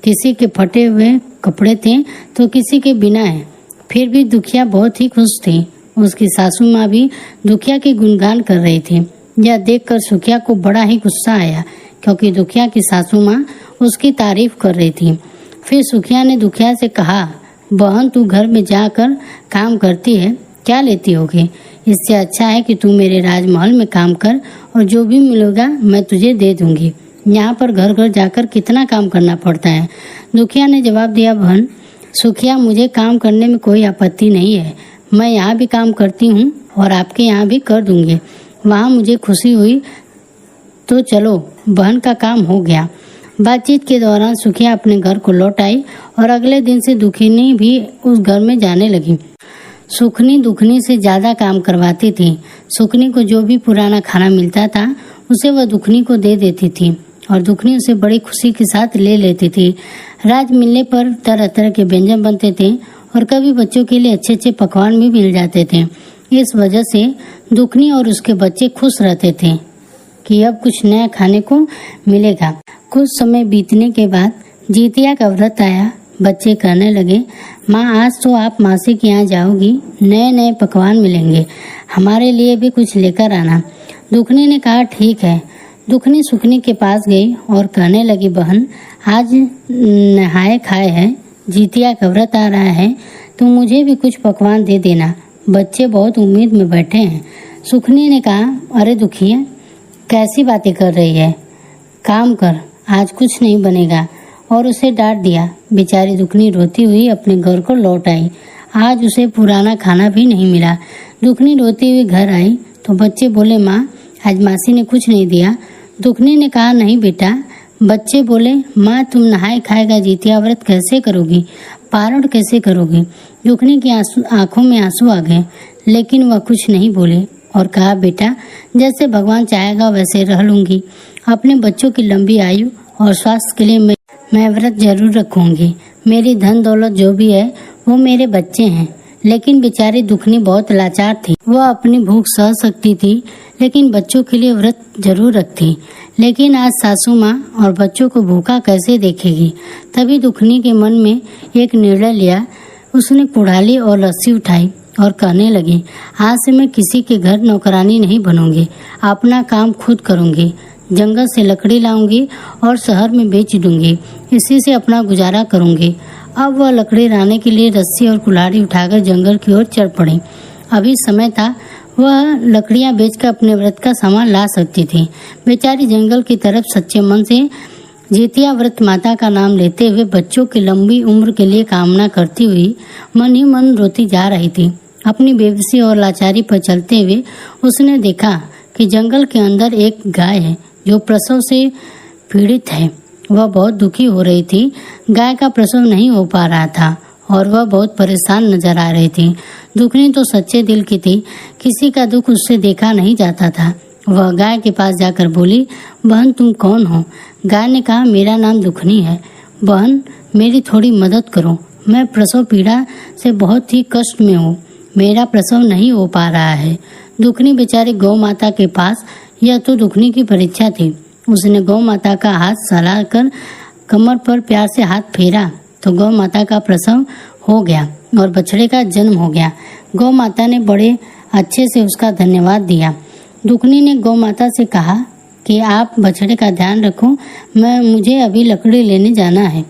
किसी के फटे हुए कपड़े थे तो किसी के बिना है। फिर भी दुखिया बहुत ही खुश थी। उसकी सासू माँ भी दुखिया की गुणगान कर रही थी। यह देखकर सुखिया को बड़ा ही गुस्सा आया, क्योंकि दुखिया की सासू माँ उसकी तारीफ कर रही थी। फिर सुखिया ने दुखिया से कहा, बहन, तू घर में जाकर काम करती है, क्या लेती होगी? इससे अच्छा है कि तू मेरे राजमहल में काम कर और जो भी मिलेगा मैं तुझे दे दूंगी। यहाँ पर घर घर जाकर कितना काम करना पड़ता है। दुखिया ने जवाब दिया, बहन सुखिया, मुझे काम करने में कोई आपत्ति नहीं है। मैं यहाँ भी काम करती हूँ और आपके यहाँ भी कर दूंगी। वहाँ मुझे खुशी हुई तो चलो। बहन का काम हो गया। बातचीत के दौरान सुखिया अपने घर को लौट आई और अगले दिन से दुखनी भी उस घर में जाने लगी। सुखनी दुखनी से ज्यादा काम करवाती थी। सुखनी को जो भी पुराना खाना मिलता था उसे वह दुखनी को दे देती थी और दुखनी उसे बड़ी खुशी के साथ ले लेती थी। राज मिलने पर तरह तरह के व्यंजन बनते थे और कभी बच्चों के लिए अच्छे अच्छे पकवान भी मिल जाते थे। इस वजह से दुखनी और उसके बच्चे खुश रहते थे कि अब कुछ नया खाने को मिलेगा। कुछ समय बीतने के बाद जितिया का व्रत आया। बच्चे कहने लगे, माँ, आज तो आप मासी के यहाँ जाओगी, नए नए पकवान मिलेंगे, हमारे लिए भी कुछ लेकर आना। दुखनी ने कहा, ठीक है। दुखनी सुखनी के पास गई और कहने लगी, बहन, आज नहाए खाए है, जितिया का व्रत आ रहा है, तो मुझे भी कुछ पकवान दे देना, बच्चे बहुत उम्मीद में बैठे हैं। सुखनी ने कहा, अरे दुखिया, कैसी बातें कर रही है, काम कर, आज कुछ नहीं बनेगा, और उसे डांट दिया। बेचारी दुखनी रोती हुई अपने घर को लौट आई। आज उसे पुराना खाना भी नहीं मिला। दुखनी रोती हुई घर आई तो बच्चे बोले, माँ आज मासी ने कुछ नहीं दिया। दुखनी ने कहा, नहीं बेटा। बच्चे बोले, माँ तुम नहाए खाएगा जितिया व्रत कैसे करोगी, पारण कैसे करोगी। दुखनी की आंखों में आंसू आ गए, लेकिन वह कुछ नहीं बोले और कहा, बेटा जैसे भगवान चाहेगा वैसे रह लूंगी। अपने बच्चों की लंबी आयु और स्वास्थ्य के लिए मैं व्रत जरूर रखूंगी। मेरी धन दौलत जो भी है वो मेरे बच्चे हैं। लेकिन बेचारी दुखनी बहुत लाचार थी। वह अपनी भूख सह सकती थी, लेकिन बच्चों के लिए व्रत जरूर रखती। लेकिन आज सासू माँ और बच्चों को भूखा कैसे देखेगी। तभी दुखनी के मन में एक निर्णय लिया। उसने कुड़ाली और रस्सी उठाई और कहने लगी, आज से मैं किसी के घर नौकरानी नहीं बनूंगी, अपना काम खुद करूंगी। जंगल से लकड़ी लाऊंगी और शहर में बेच दूंगी, इसी से अपना गुजारा करूंगी। अब वह लकड़ी लाने के लिए रस्सी और कुल्हाड़ी उठाकर जंगल की ओर चढ़ पड़ी। अभी समय था, वह लकड़ियां बेचकर अपने व्रत का सामान ला सकती थी। बेचारी जंगल की तरफ सच्चे मन से जितिया व्रत माता का नाम लेते हुए बच्चों की लंबी उम्र के लिए कामना करती हुई मन ही मन रोती जा रही थी। अपनी बेबसी और लाचारी पर चलते हुए उसने देखा कि जंगल के अंदर एक गाय है जो प्रसव से पीड़ित है। वह बहुत दुखी हो रही थी। गाय का प्रसव नहीं हो पा रहा था और वह बहुत परेशान नजर आ रही थी। दुखनी तो सच्चे दिल की थी, किसी का दुख उससे देखा नहीं जाता था। वह गाय के पास जाकर बोली, बहन तुम कौन हो। गाय ने कहा, मेरा नाम दुखनी है। बहन मेरी थोड़ी मदद करो, मैं प्रसव पीड़ा से बहुत ही कष्ट में हूँ, मेरा प्रसव नहीं हो पा रहा है। दुखनी बेचारी गौ माता के पास, यह तो दुखनी की परीक्षा थी। उसने गौ माता का हाथ सहलाकर कमर पर प्यार से हाथ फेरा तो गौ माता का प्रसव हो गया और बछड़े का जन्म हो गया। गौ माता ने बड़े अच्छे से उसका धन्यवाद दिया। दुखनी ने गौ माता से कहा कि आप बछड़े का ध्यान रखो, मुझे अभी लकड़ी लेने जाना है।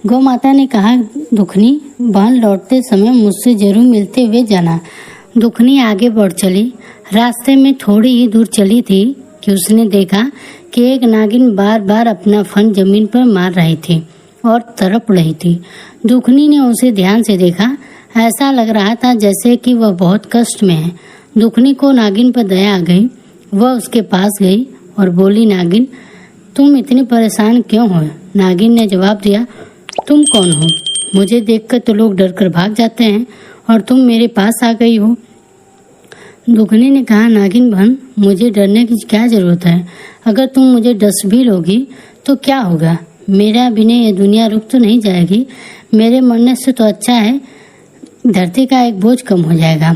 गौ माता ने कहा, दुखनी बहन लौटते समय मुझसे जरूर मिलते हुए जाना। दुखनी आगे बढ़ चली। रास्ते में थोड़ी ही दूर चली थी कि उसने देखा कि एक नागिन बार बार अपना फन जमीन पर मार रही थी और तड़प रही थी। दुखनी ने उसे ध्यान से देखा। ऐसा लग रहा था जैसे कि वह बहुत कष्ट में है। दुखनी को नागिन पर दया आ गई। वह उसके पास गई और बोली, नागिन तुम इतनी परेशान क्यों हो। नागिन ने जवाब दिया, तुम कौन हो, मुझे देखकर तो लोग डरकर भाग जाते हैं और तुम मेरे पास आ गई हो। दुखनी ने कहा, नागिन बहन मुझे डरने की क्या जरूरत है। अगर तुम मुझे डस भी लोगी तो क्या होगा, मेरा बिना ये दुनिया रुक तो नहीं जाएगी। मेरे मरने से तो अच्छा है धरती का एक बोझ कम हो जाएगा।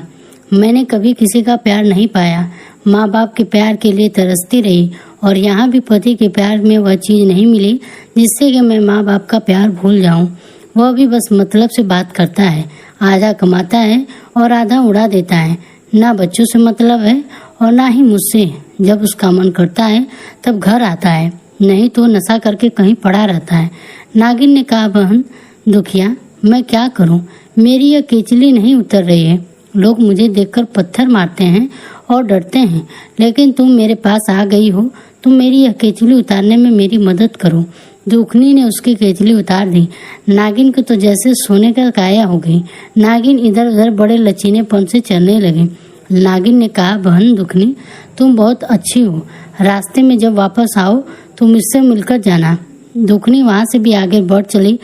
मैंने कभी किसी का प्यार नहीं पाया, माँ बाप के प्यार के लिए तरसती रही और यहाँ भी पति के प्यार में वह चीज़ नहीं मिली जिससे कि मैं माँ बाप का प्यार भूल जाऊँ। वह भी बस मतलब से बात करता है, आधा कमाता है और आधा उड़ा देता है। ना बच्चों से मतलब है और ना ही मुझसे। जब उसका मन करता है तब घर आता है, नहीं तो नशा करके कहीं पड़ा रहता है। नागिन ने कहा, बहन दुखिया मैं क्या करूं, मेरी यह केचली नहीं उतर रही है। लोग मुझे देखकर पत्थर मारते हैं और डरते हैं, लेकिन तुम मेरे पास आ गई हो। तुम मेरी यह केचली उतारने में मेरी मदद करो। दुखनी ने उसकी केचली उतार दी। नागिन को तो जैसे सोने का काया हो गई। नागिन इधर उधर बड़े लचीनेपन से चलने लगी। नागिन ने कहा, बहन दुखनी तुम बहुत अच्छी हो, रास्ते में जब वापस आओ तो मुझसे मिलकर जाना। दुखनी वहाँ से भी आगे बढ़ चली।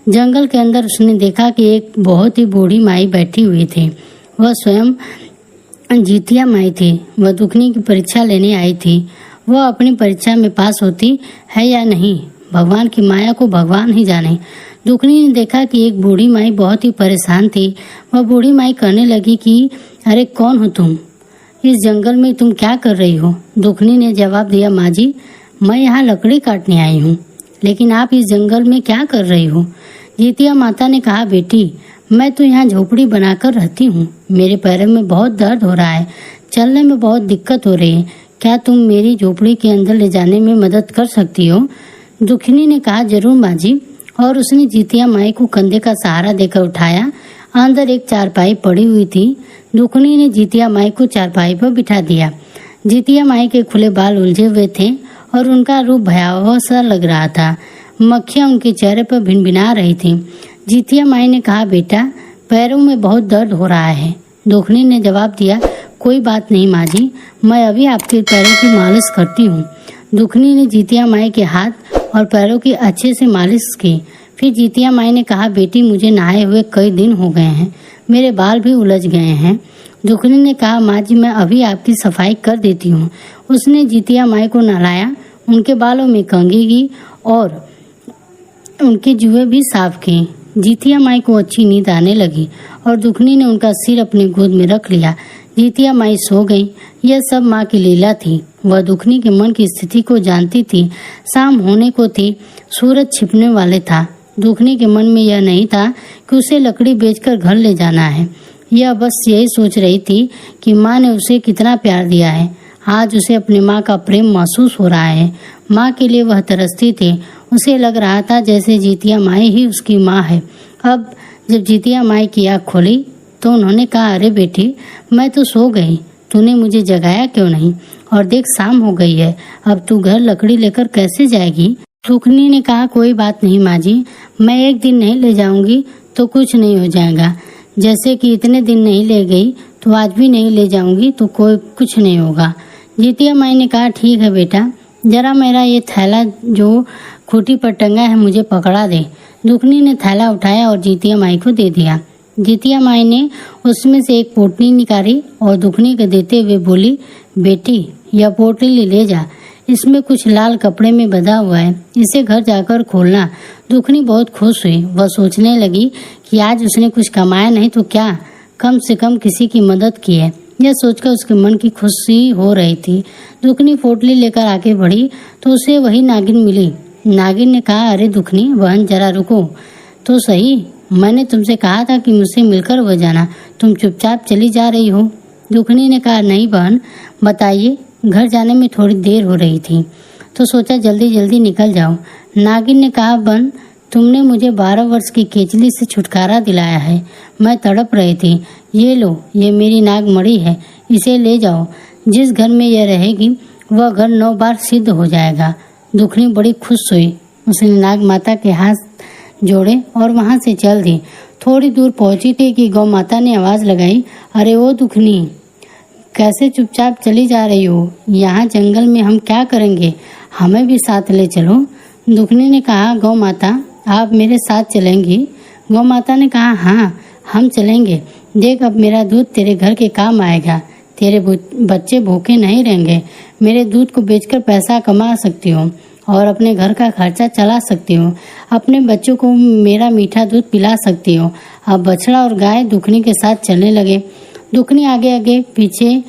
जंगल के अंदर उसने देखा कि एक बहुत ही बूढ़ी माई बैठी हुई थी। वह स्वयं जितिया माई थी। वह दुखनी की परीक्षा लेने आई थी। वह अपनी परीक्षा में पास होती है या नहीं, भगवान की माया को भगवान ही जाने। दुखनी ने देखा कि एक बूढ़ी माई बहुत ही परेशान थी। वह बूढ़ी माई कहने लगी कि अरे कौन हो तुम, इस जंगल में तुम क्या कर रही हो। दुखनी ने जवाब दिया, माँ जी मैं यहाँ लकड़ी काटने आई हूँ, लेकिन आप इस जंगल में क्या कर रही हो। जितिया माता ने कहा, बेटी मैं तो यहाँ झोपड़ी बनाकर रहती हूँ, मेरे पैरों में बहुत दर्द हो रहा है, चलने में बहुत दिक्कत हो रही है, क्या तुम मेरी झोपड़ी के अंदर ले जाने में मदद कर सकती हो। दुखनी ने कहा, जरूर माँ जी, और उसने जितिया माई को कंधे का सहारा देकर उठाया। अंदर एक चारपाई पड़ी हुई थी। दुखनी ने जितिया माई को चारपाई पर बिठा दिया। जितिया माई के खुले बाल उलझे हुए थे और उनका रूप भयावह सा लग रहा था। मक्खियाँ उनके चेहरे पर भिनभिना रही थी। जितिया माई ने कहा, बेटा पैरों में बहुत दर्द हो रहा है। दुखनी ने जवाब दिया, कोई बात नहीं माँ जी, मैं अभी आपके पैरों की मालिश करती हूँ। दुखनी ने जीतिया माई के हाथ और पैरों की अच्छे से मालिश की। फिर जीतिया माई ने कहा, बेटी मुझे नहाए हुए कई दिन हो गए हैं, मेरे बाल भी उलझ गए हैं। दुखनी ने कहा, माँ जी मैं अभी आपकी सफाई कर देती हूँ। उसने जीतिया माई को नहलाया, उनके बालों में कंघी की और उनके जुए भी साफ किए। जीतिया माई को अच्छी नींद आने लगी और दुखनी ने उनका सिर अपनी गोद में रख लिया। जीतिया माई सो गई। यह सब माँ की लीला थी। वह दुखनी के मन की स्थिति को जानती थी। शाम होने को थी, सूरज छिपने वाले था। दुखनी के मन में यह नहीं था कि उसे लकड़ी बेचकर घर ले जाना है। यह बस यही सोच रही थी कि माँ ने उसे कितना प्यार दिया है। आज उसे अपनी माँ का प्रेम महसूस हो रहा है। माँ के लिए वह तरसती थी। उसे लग रहा था जैसे जीतिया माई ही उसकी माँ है। अब जब जीतिया माई की आँख खोली तो उन्होंने कहा, अरे बेटी मैं तो सो गई, तूने मुझे जगाया क्यों नहीं? और देख शाम हो गई है, अब तू घर लकड़ी लेकर कैसे जाएगी? दुखनी ने कहा, कोई बात नहीं माँ जी, मैं एक दिन नहीं ले जाऊंगी तो कुछ नहीं हो जाएगा। जैसे कि इतने दिन नहीं ले गई तो आज भी नहीं ले जाऊंगी तो कोई कुछ नहीं होगा। जीतिया माई ने कहा, ठीक है बेटा, जरा मेरा ये थैला जो खूंटी पर टंगा है मुझे पकड़ा दे। दुखनी ने थैला उठाया और जीतिया माई को दे दिया। जीतिया माई ने उसमें से एक पोटली निकाली और दुखनी को देते हुए बोली, बेटी यह पोटली ले जा, इसमें कुछ लाल कपड़े में बंधा हुआ है, इसे घर जाकर खोलना। दुखनी बहुत खुश हुई। वह सोचने लगी कि आज उसने कुछ कमाया नहीं तो क्या, कम से कम किसी की मदद की है। यह सोचकर उसके मन की खुशी हो रही थी। दुखनी पोटली लेकर आगे बढ़ी तो उसे वही नागिन मिली। नागिन ने कहा, अरे दुखनी बहन जरा रुको तो सही, मैंने तुमसे कहा था कि मुझसे मिलकर वह जाना, तुम चुपचाप चली जा रही हो। दुखनी ने कहा, नहीं बहन बताइए, घर जाने में थोड़ी देर हो रही थी तो सोचा जल्दी जल्दी निकल जाओ। नागिन ने कहा, बहन तुमने मुझे 12 वर्ष की केचली से छुटकारा दिलाया है, मैं तड़प रही थी। ये लो, ये मेरी नाग मणि है, इसे ले जाओ। जिस घर में यह रहेगी वह घर 9 बार सिद्ध हो जाएगा। दुखनी बड़ी खुश हुई। उसने नाग माता के हाथ जोड़े और वहां से चल दी। थोड़ी दूर पहुंची थी कि गौ माता ने आवाज लगाई, अरे ओ दुखनी, कैसे चुपचाप चली जा रही हो? यहाँ जंगल में हम क्या करेंगे, हमें भी साथ ले चलो। दुखनी ने कहा, गौ माता आप मेरे साथ चलेंगी? गौ माता ने कहा, हाँ हम चलेंगे। देख अब मेरा दूध तेरे घर के काम आएगा, तेरे बच्चे भूखे नहीं रहेंगे। मेरे दूध को बेचकर पैसा कमा सकती हो और अपने घर का खर्चा चला सकती हो। अपने बच्चों को मेरा मीठा दूध पिला सकती हो। अब बछड़ा और गाय दुखनी के साथ चलने लगे। दुखनी आगे आगे पीछे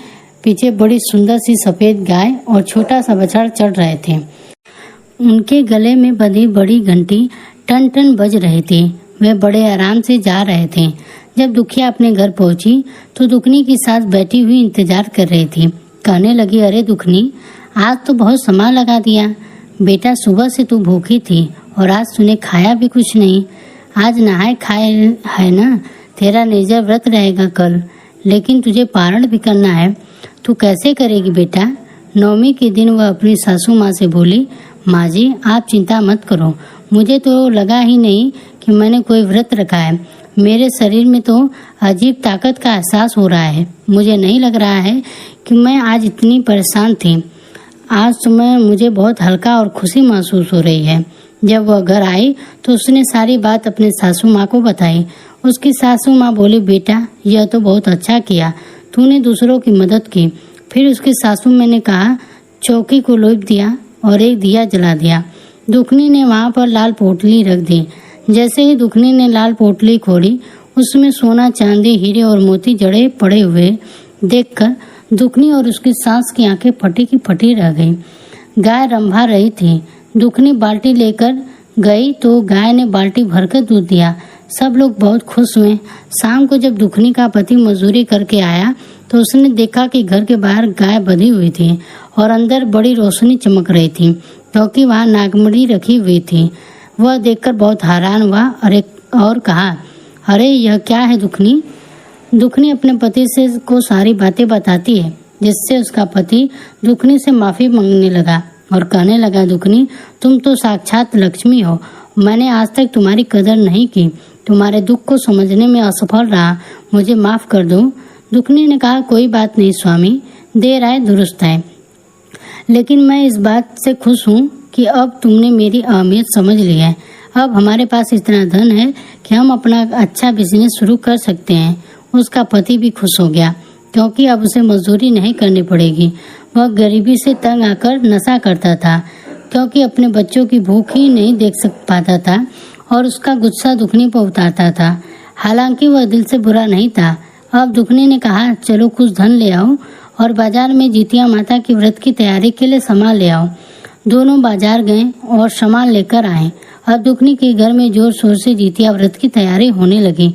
पीछे बड़ी सुंदर सी सफेद गाय और छोटा सा बछड़ा चढ़ रहे थे। उनके गले में बंधी बड़ी घंटी टन टन बज रही थी। वे बड़े आराम से जा रहे थे। जब दुखिया अपने घर पहुंची तो दुखनी की सास बैठी हुई इंतजार कर रही थी। कहने लगी, अरे दुखनी आज तो बहुत समय लगा दिया। बेटा सुबह से तू भूखी थी और आज तूने खाया भी कुछ नहीं। आज नहाए खाए है ना, तेरा निर्जर व्रत रहेगा कल, लेकिन तुझे पारण भी करना है। तू कैसे करेगी बेटा? नवमी के दिन वह अपनी सासू माँ से बोली, माँ जी आप चिंता मत करो, मुझे तो लगा ही नहीं कि मैंने कोई व्रत रखा है। मेरे शरीर में तो अजीब ताकत का एहसास हो रहा है। मुझे नहीं लग रहा है कि मैं आज इतनी परेशान थी। आज सुबह मुझे बहुत हल्का और खुशी महसूस हो रही है। जब वह घर आई तो उसने सारी बात अपने सासू माँ को बताई। उसकी सासू माँ बोली, बेटा यह तो बहुत अच्छा किया, तूने दूसरों की मदद की। फिर उसकी सासू माँ ने कहा, चौकी को लोप दिया और एक दिया जला दिया। दुखनी ने वहाँ पर लाल पोटली रख दी। जैसे ही दुखनी ने लाल पोटली खोली, उसमें सोना चांदी हीरे और मोती जड़े पड़े हुए देखकर दुखनी और उसकी सास की आंखें फटी की फटी रह गई। गाय रंभा रही थी। दुखनी बाल्टी लेकर गई तो गाय ने बाल्टी भरकर दूध दिया। सब लोग बहुत खुश हुए। शाम को जब दुखनी का पति मजदूरी करके आया तो उसने देखा कि घर के बाहर गाय बंधी हुई थी और अंदर बड़ी रोशनी चमक रही थी, क्योंकि वहाँ नागमणि रखी हुई थी। वह देखकर बहुत हैरान हुआ और कहा, अरे यह क्या है दुखनी? दुखनी अपने पति से को सारी बातें बताती है, जिससे उसका पति दुखनी से माफी मांगने लगा और कहने लगा, दुखनी तुम तो साक्षात लक्ष्मी हो, मैंने आज तक तुम्हारी कदर नहीं की, तुम्हारे दुख को समझने में असफल रहा, मुझे माफ कर दो। दुखनी ने कहा, कोई बात नहीं स्वामी, देर आए दुरुस्त आए, लेकिन मैं इस बात से खुश हूँ कि अब तुमने मेरी अहमियत समझ ली है। अब हमारे पास इतना धन है कि हम अपना अच्छा बिजनेस शुरू कर सकते हैं। उसका पति भी खुश हो गया क्योंकि अब उसे मजदूरी नहीं करनी पड़ेगी। वह गरीबी से तंग आकर नशा करता था क्योंकि अपने बच्चों की भूख ही नहीं देख पाता था और उसका गुस्सा दुखनी पर उतारता था। हालांकि वह दिल से बुरा नहीं था। अब दुखनी ने कहा, चलो कुछ धन ले आओ और बाजार में जितिया माता की व्रत की तैयारी के लिए सामान ले आओ। दोनों बाजार गए और सामान लेकर आए। अब दुखनी के घर में जोर शोर से जितिया व्रत की तैयारी होने लगी।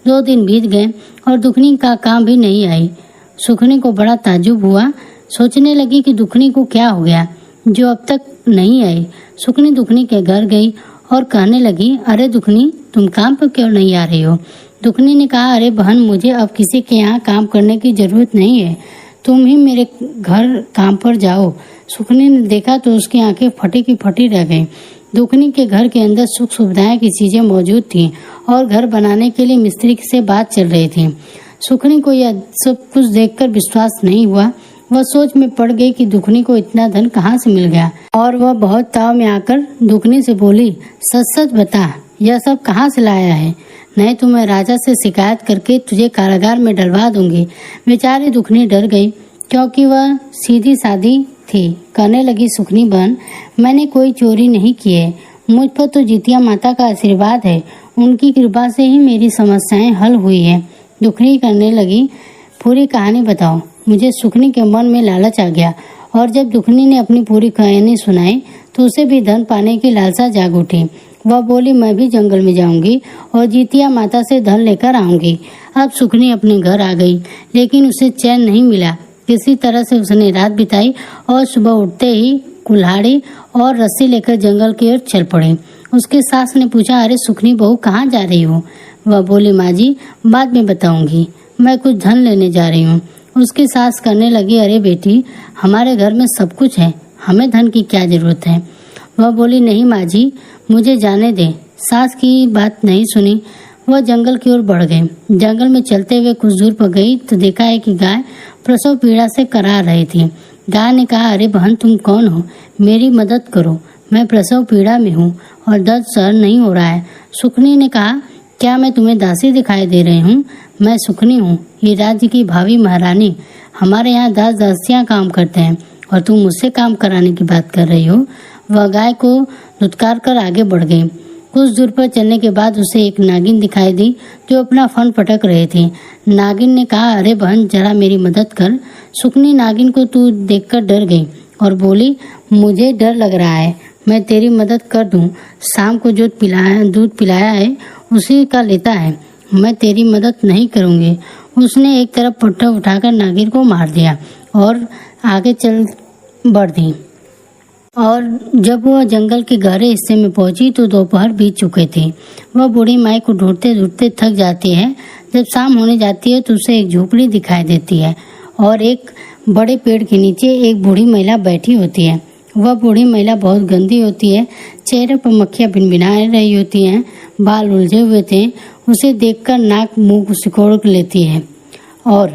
2 दिन बीत गए और दुखनी का काम भी नहीं आई। सुखनी को बड़ा ताज्जुब हुआ। सोचने लगी कि दुखनी को क्या हो गया जो अब तक नहीं आई। सुखनी दुखनी के घर गई और कहने लगी, अरे दुखनी, तुम काम पर क्यों नहीं आ रही हो? दुखनी ने कहा, अरे बहन, मुझे अब किसी के यहाँ काम करने की जरूरत नहीं है, तुम ही मेरे घर काम पर जाओ। सुखनी ने देखा तो उसकी आंखें फटी की फटी रह गईं। दुखनी के घर के अंदर सुख सुविधाएं की चीजें मौजूद थीं और घर बनाने के लिए मिस्त्री से बात चल रही थी। सुखनी को यह सब कुछ देखकर विश्वास नहीं हुआ। वह सोच में पड़ गई कि दुखनी को इतना धन कहाँ से मिल गया और वह बहुत ताव में आकर दुखनी से बोली, सच सच बता, यह सब कहाँ से लाया है? नहीं तो मैं राजा से शिकायत करके तुझे कारागार में डलवा दूंगी। बेचारी दुखनी डर गई क्योंकि वह सीधी सादी थी। कहने लगी, सुखनी बहन, मैंने कोई चोरी नहीं की है। मुझ पर तो जितिया माता का आशीर्वाद है। उनकी कृपा से ही मेरी समस्याएं हल हुई है। दुखनी करने लगी, पूरी कहानी बताओ। मुझे सुखनी के मन में लालच आ गया और जब दुखनी ने अपनी पूरी कहानी सुनाई तो उसे भी धन पाने की लालसा जाग उठी। वह बोली, मैं भी जंगल में जाऊंगी और जितिया माता से धन लेकर आऊंगी। अब सुखनी अपने घर आ गई, लेकिन उसे चैन नहीं मिला। किसी तरह से उसने रात बिताई और सुबह उठते ही कुल्हाड़ी और रस्सी लेकर जंगल की ओर चल पड़ी। उसके सास ने पूछा, अरे सुखनी बहू, कहाँ जा रही हो? वह बोली, माँ जी, बाद में बताऊंगी, मैं कुछ धन लेने जा रही हूँ। उसकी सास करने लगी, अरे बेटी, हमारे घर में सब कुछ है, हमें धन की क्या जरूरत है? वह बोली, नहीं माँ जी, मुझे जाने दे। सास की बात नहीं सुनी। वह जंगल की ओर बढ़ गई। जंगल में चलते हुए कुछ दूर पर गई तो देखा है कि गाय प्रसव पीड़ा से करा रही थी। गाय ने कहा, अरे बहन, तुम कौन हो? मेरी मदद करो, मैं प्रसव पीड़ा में हूँ और दर्द सहन नहीं हो रहा है। सुखनी ने कहा, क्या मैं तुम्हें दासी दिखाई दे रही हूँ? मैं सुखनी हूँ, ये राज्य की भावी महारानी। हमारे यहाँ दास दासियाँ काम करते हैं और तुम मुझसे काम कराने की बात कर रही हो। वह गाय को धुतकार कर आगे बढ़ गई। कुछ दूर पर चलने के बाद उसे एक नागिन दिखाई दी जो अपना फन पटक रही थी। नागिन ने कहा, अरे बहन, जरा मेरी मदद कर। सुखनी नागिन को तू देखकर डर गई और बोली, मुझे डर लग रहा है, मैं तेरी मदद कर दूं। शाम को जो दूध पिलाया है उसी का लेता है, मैं तेरी मदद नहीं करूंगी। उसने एक तरफ पट्टा उठाकर नागिन को मार दिया और आगे चल बढ़ दी। और जब वह जंगल के गहरे हिस्से में पहुंची तो दोपहर बीत चुके थे। वह बूढ़ी माई को ढूंढते ढूंढते थक जाती है। जब शाम होने जाती है तो उसे एक झोपड़ी दिखाई देती है और एक बड़े पेड़ के नीचे एक बूढ़ी महिला बैठी होती है। वह बूढ़ी महिला बहुत गंदी होती है, चेहरे पर मक्खियाँ भिनभिना रही होती हैं, बाल उलझे हुए थे। उसे देखकर नाक मुंह सिकोड़ लेती है और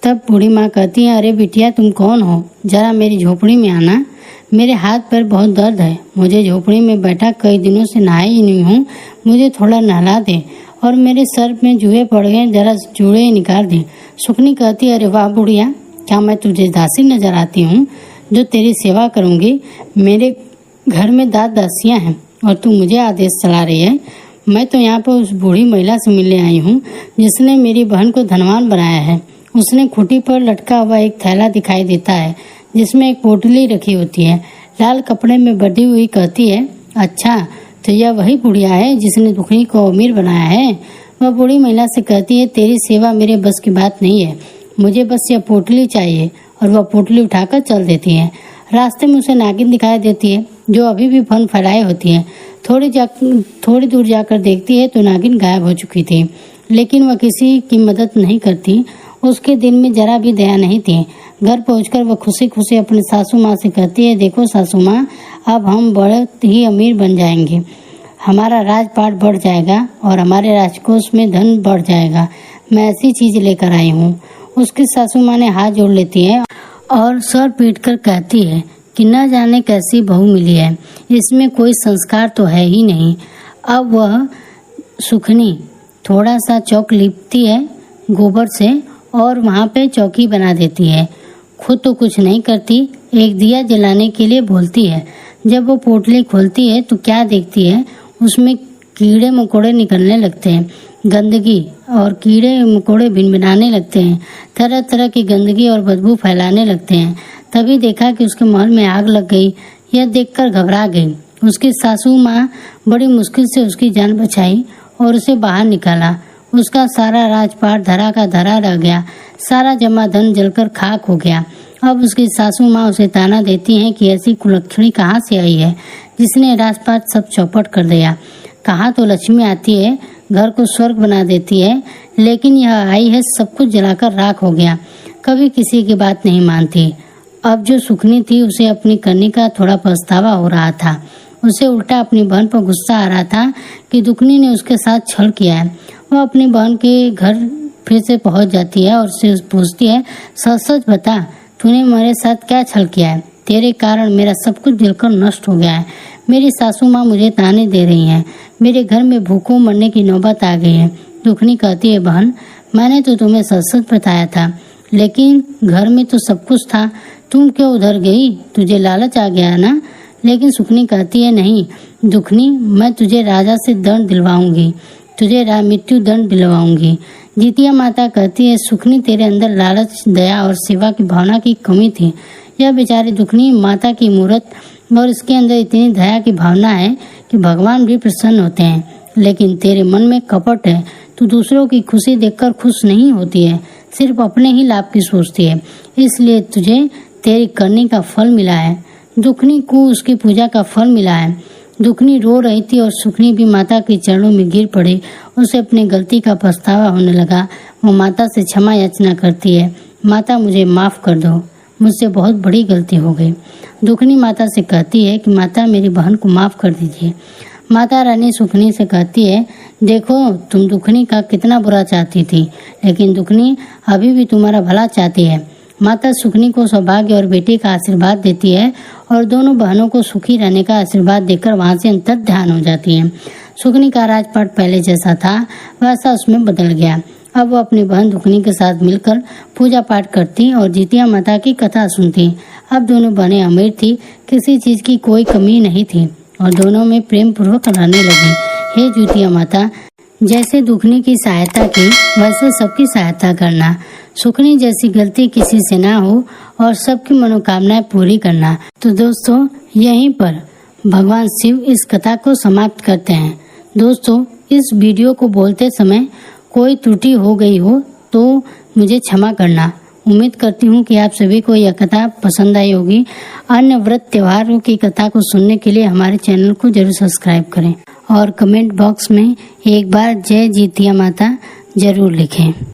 तब बूढ़ी माँ कहती है, अरे बिटिया, तुम कौन हो? जरा मेरी झोपड़ी में आना, मेरे हाथ पैर बहुत दर्द है। मुझे झोपड़ी में बैठा कई दिनों से नहाई ही नहीं हूँ, मुझे थोड़ा नहला दे। और मेरे सर में जूहे पड़ गए, जरा जूड़े ही निकाल दे। सुखनी कहती है, अरे वाह बुढ़िया, क्या मैं तुझे दासी नजर आती हूँ जो तेरी सेवा करूँगी? मेरे घर में दास दासियाँ हैं और तू मुझे आदेश चला रही है। मैं तो यहाँ पर उस बूढ़ी महिला से मिलने आई हूँ जिसने मेरी बहन को धनवान बनाया है। उसने खूंटी पर लटका हुआ एक थैला दिखाई देता है जिसमें एक पोटली रखी होती है, लाल कपड़े में बंधी हुई। कहती है, अच्छा, तो यह वही बुढ़िया है जिसने दुखनी को अमीर बनाया है। वह बूढ़ी महिला से कहती है, तेरी सेवा मेरे बस की बात नहीं है, मुझे बस यह पोटली चाहिए। और वह पोटली उठाकर चल देती है। रास्ते में उसे नागिन दिखाई देती है जो अभी भी फन फैलाए होती है। थोड़ी दूर जाकर देखती है तो नागिन गायब हो चुकी थी, लेकिन वह किसी की मदद नहीं करती। उसके दिल में जरा भी दया नहीं थी। घर पहुंचकर वह खुशी खुशी अपनी सासू माँ से कहती है, देखो सासू माँ, अब हम बहुत ही अमीर बन जाएंगे, हमारा राजपाट बढ़ जाएगा और हमारे राजकोष में धन बढ़ जाएगा। मैं ऐसी चीज लेकर आई हूँ। उसकी सासू माँ ने हाथ जोड़ लेती है और सर पीट कर कहती है कि न जाने कैसी बहू मिली है, इसमें कोई संस्कार तो है ही नहीं। अब वह सुखनी थोड़ा सा चौक लिपती है गोबर से और वहाँ पे चौकी बना देती है। खुद तो कुछ नहीं करती, एक दिया जलाने के लिए बोलती है। जब वो पोटली खोलती है तो क्या देखती है, उसमें कीड़े मकोड़े निकलने लगते हैं, गंदगी और कीड़े मकोड़े भिनभिनाने लगते हैं, तरह तरह की गंदगी और बदबू फैलाने लगते हैं। तभी देखा कि उसके महल में आग लग गई। यह देखकर घबरा गई। उसकी सासू माँ बड़ी मुश्किल से उसकी जान बचाई और उसे बाहर निकाला। उसका सारा राजपाट धरा का धरा रह गया, सारा जमा धन जलकर खाक हो गया। अब उसकी सासू माँ उसे ताना देती हैं कि ऐसी कुलक्षणी कहाँ से आई है जिसने राजपाट सब चौपट कर दिया। कहाँ तो लक्ष्मी आती है, घर को स्वर्ग बना देती है, लेकिन यह आई है सब कुछ जलाकर राख हो गया। कभी किसी की बात नहीं मानती। अब जो सुखनी थी उसे अपनी करनी का थोड़ा पछतावा हो रहा था। उसे उल्टा अपनी बहन पर गुस्सा आ रहा था कि दुखनी ने उसके साथ छल किया है। वह अपनी बहन के घर फिर से पहुंच जाती है और उससे पूछती है, सच सच बता, तूने मेरे साथ क्या छल किया है? तेरे कारण मेरा सब कुछ जलकर नष्ट हो गया है। मेरी सासू माँ मुझे ताने दे रही हैं। मेरे घर में भूखों मरने की नौबत आ गई है। दुखनी कहती है, बहन मैंने तो तुम्हें सच सच बताया था, लेकिन घर में तो सब कुछ था, तुम क्यों उधर गई? तुझे लालच आ गया ना? लेकिन सुखनी कहती है, नहीं दुखनी, मैं तुझे राजा से दंड दिलवाऊंगी, तुझे मृत्यु दंड दिलवाऊंगी। जितिया माता कहती है, सुखनी तेरे अंदर लालच, दया और सेवा की भावना की कमी थी। यह बेचारी दुखनी माता की मूर्त और इसके अंदर इतनी दया की भावना है कि भगवान भी प्रसन्न होते हैं, लेकिन तेरे मन में कपट है। तू दूसरों की खुशी देखकर खुश नहीं होती है, सिर्फ अपने ही लाभ की सोचती है, इसलिए तुझे तेरी करनी का फल मिला है। दुखनी को उसकी पूजा का फल मिला है। दुखनी रो रही थी और सुखनी भी माता के चरणों में गिर पड़ी। उसे अपनी गलती का पछतावा होने लगा। वो माता से क्षमा याचना करती है, माता मुझे माफ कर दो, मुझसे बहुत बड़ी गलती हो गई। दुखनी माता से कहती है कि माता मेरी बहन को माफ कर दीजिए। माता रानी सुखनी से कहती है, देखो तुम दुखनी का कितना बुरा चाहती थी, लेकिन दुखनी अभी भी तुम्हारा भला चाहती है। माता सुखनी को सौभाग्य और बेटे का आशीर्वाद देती है और दोनों बहनों को सुखी रहने का आशीर्वाद देकर वहां से अंतर ध्यान हो जाती है। सुखनी का राजपाट पहले जैसा था वैसा उसमें बदल गया। अब वो अपनी बहन दुखनी के साथ मिलकर पूजा पाठ करती और जितिया माता की कथा सुनती। अब दोनों बहनें अमीर थी, किसी चीज की कोई कमी नहीं थी और दोनों में प्रेम पूर्वक रहने लगी। हे जितिया माता, जैसे दुखनी की सहायता की वैसे सबकी सहायता करना। सुखनी जैसी गलती किसी से ना हो और सबकी मनोकामनाएं पूरी करना। तो दोस्तों यहीं पर भगवान शिव इस कथा को समाप्त करते हैं। दोस्तों इस वीडियो को बोलते समय कोई त्रुटि हो गई हो तो मुझे क्षमा करना। उम्मीद करती हूँ कि आप सभी को यह कथा पसंद आई होगी। अन्य व्रत त्योहारों की कथा को सुनने के लिए हमारे चैनल को जरूर सब्सक्राइब करें और कमेंट बॉक्स में एक बार जय जितिया माता जरूर लिखें।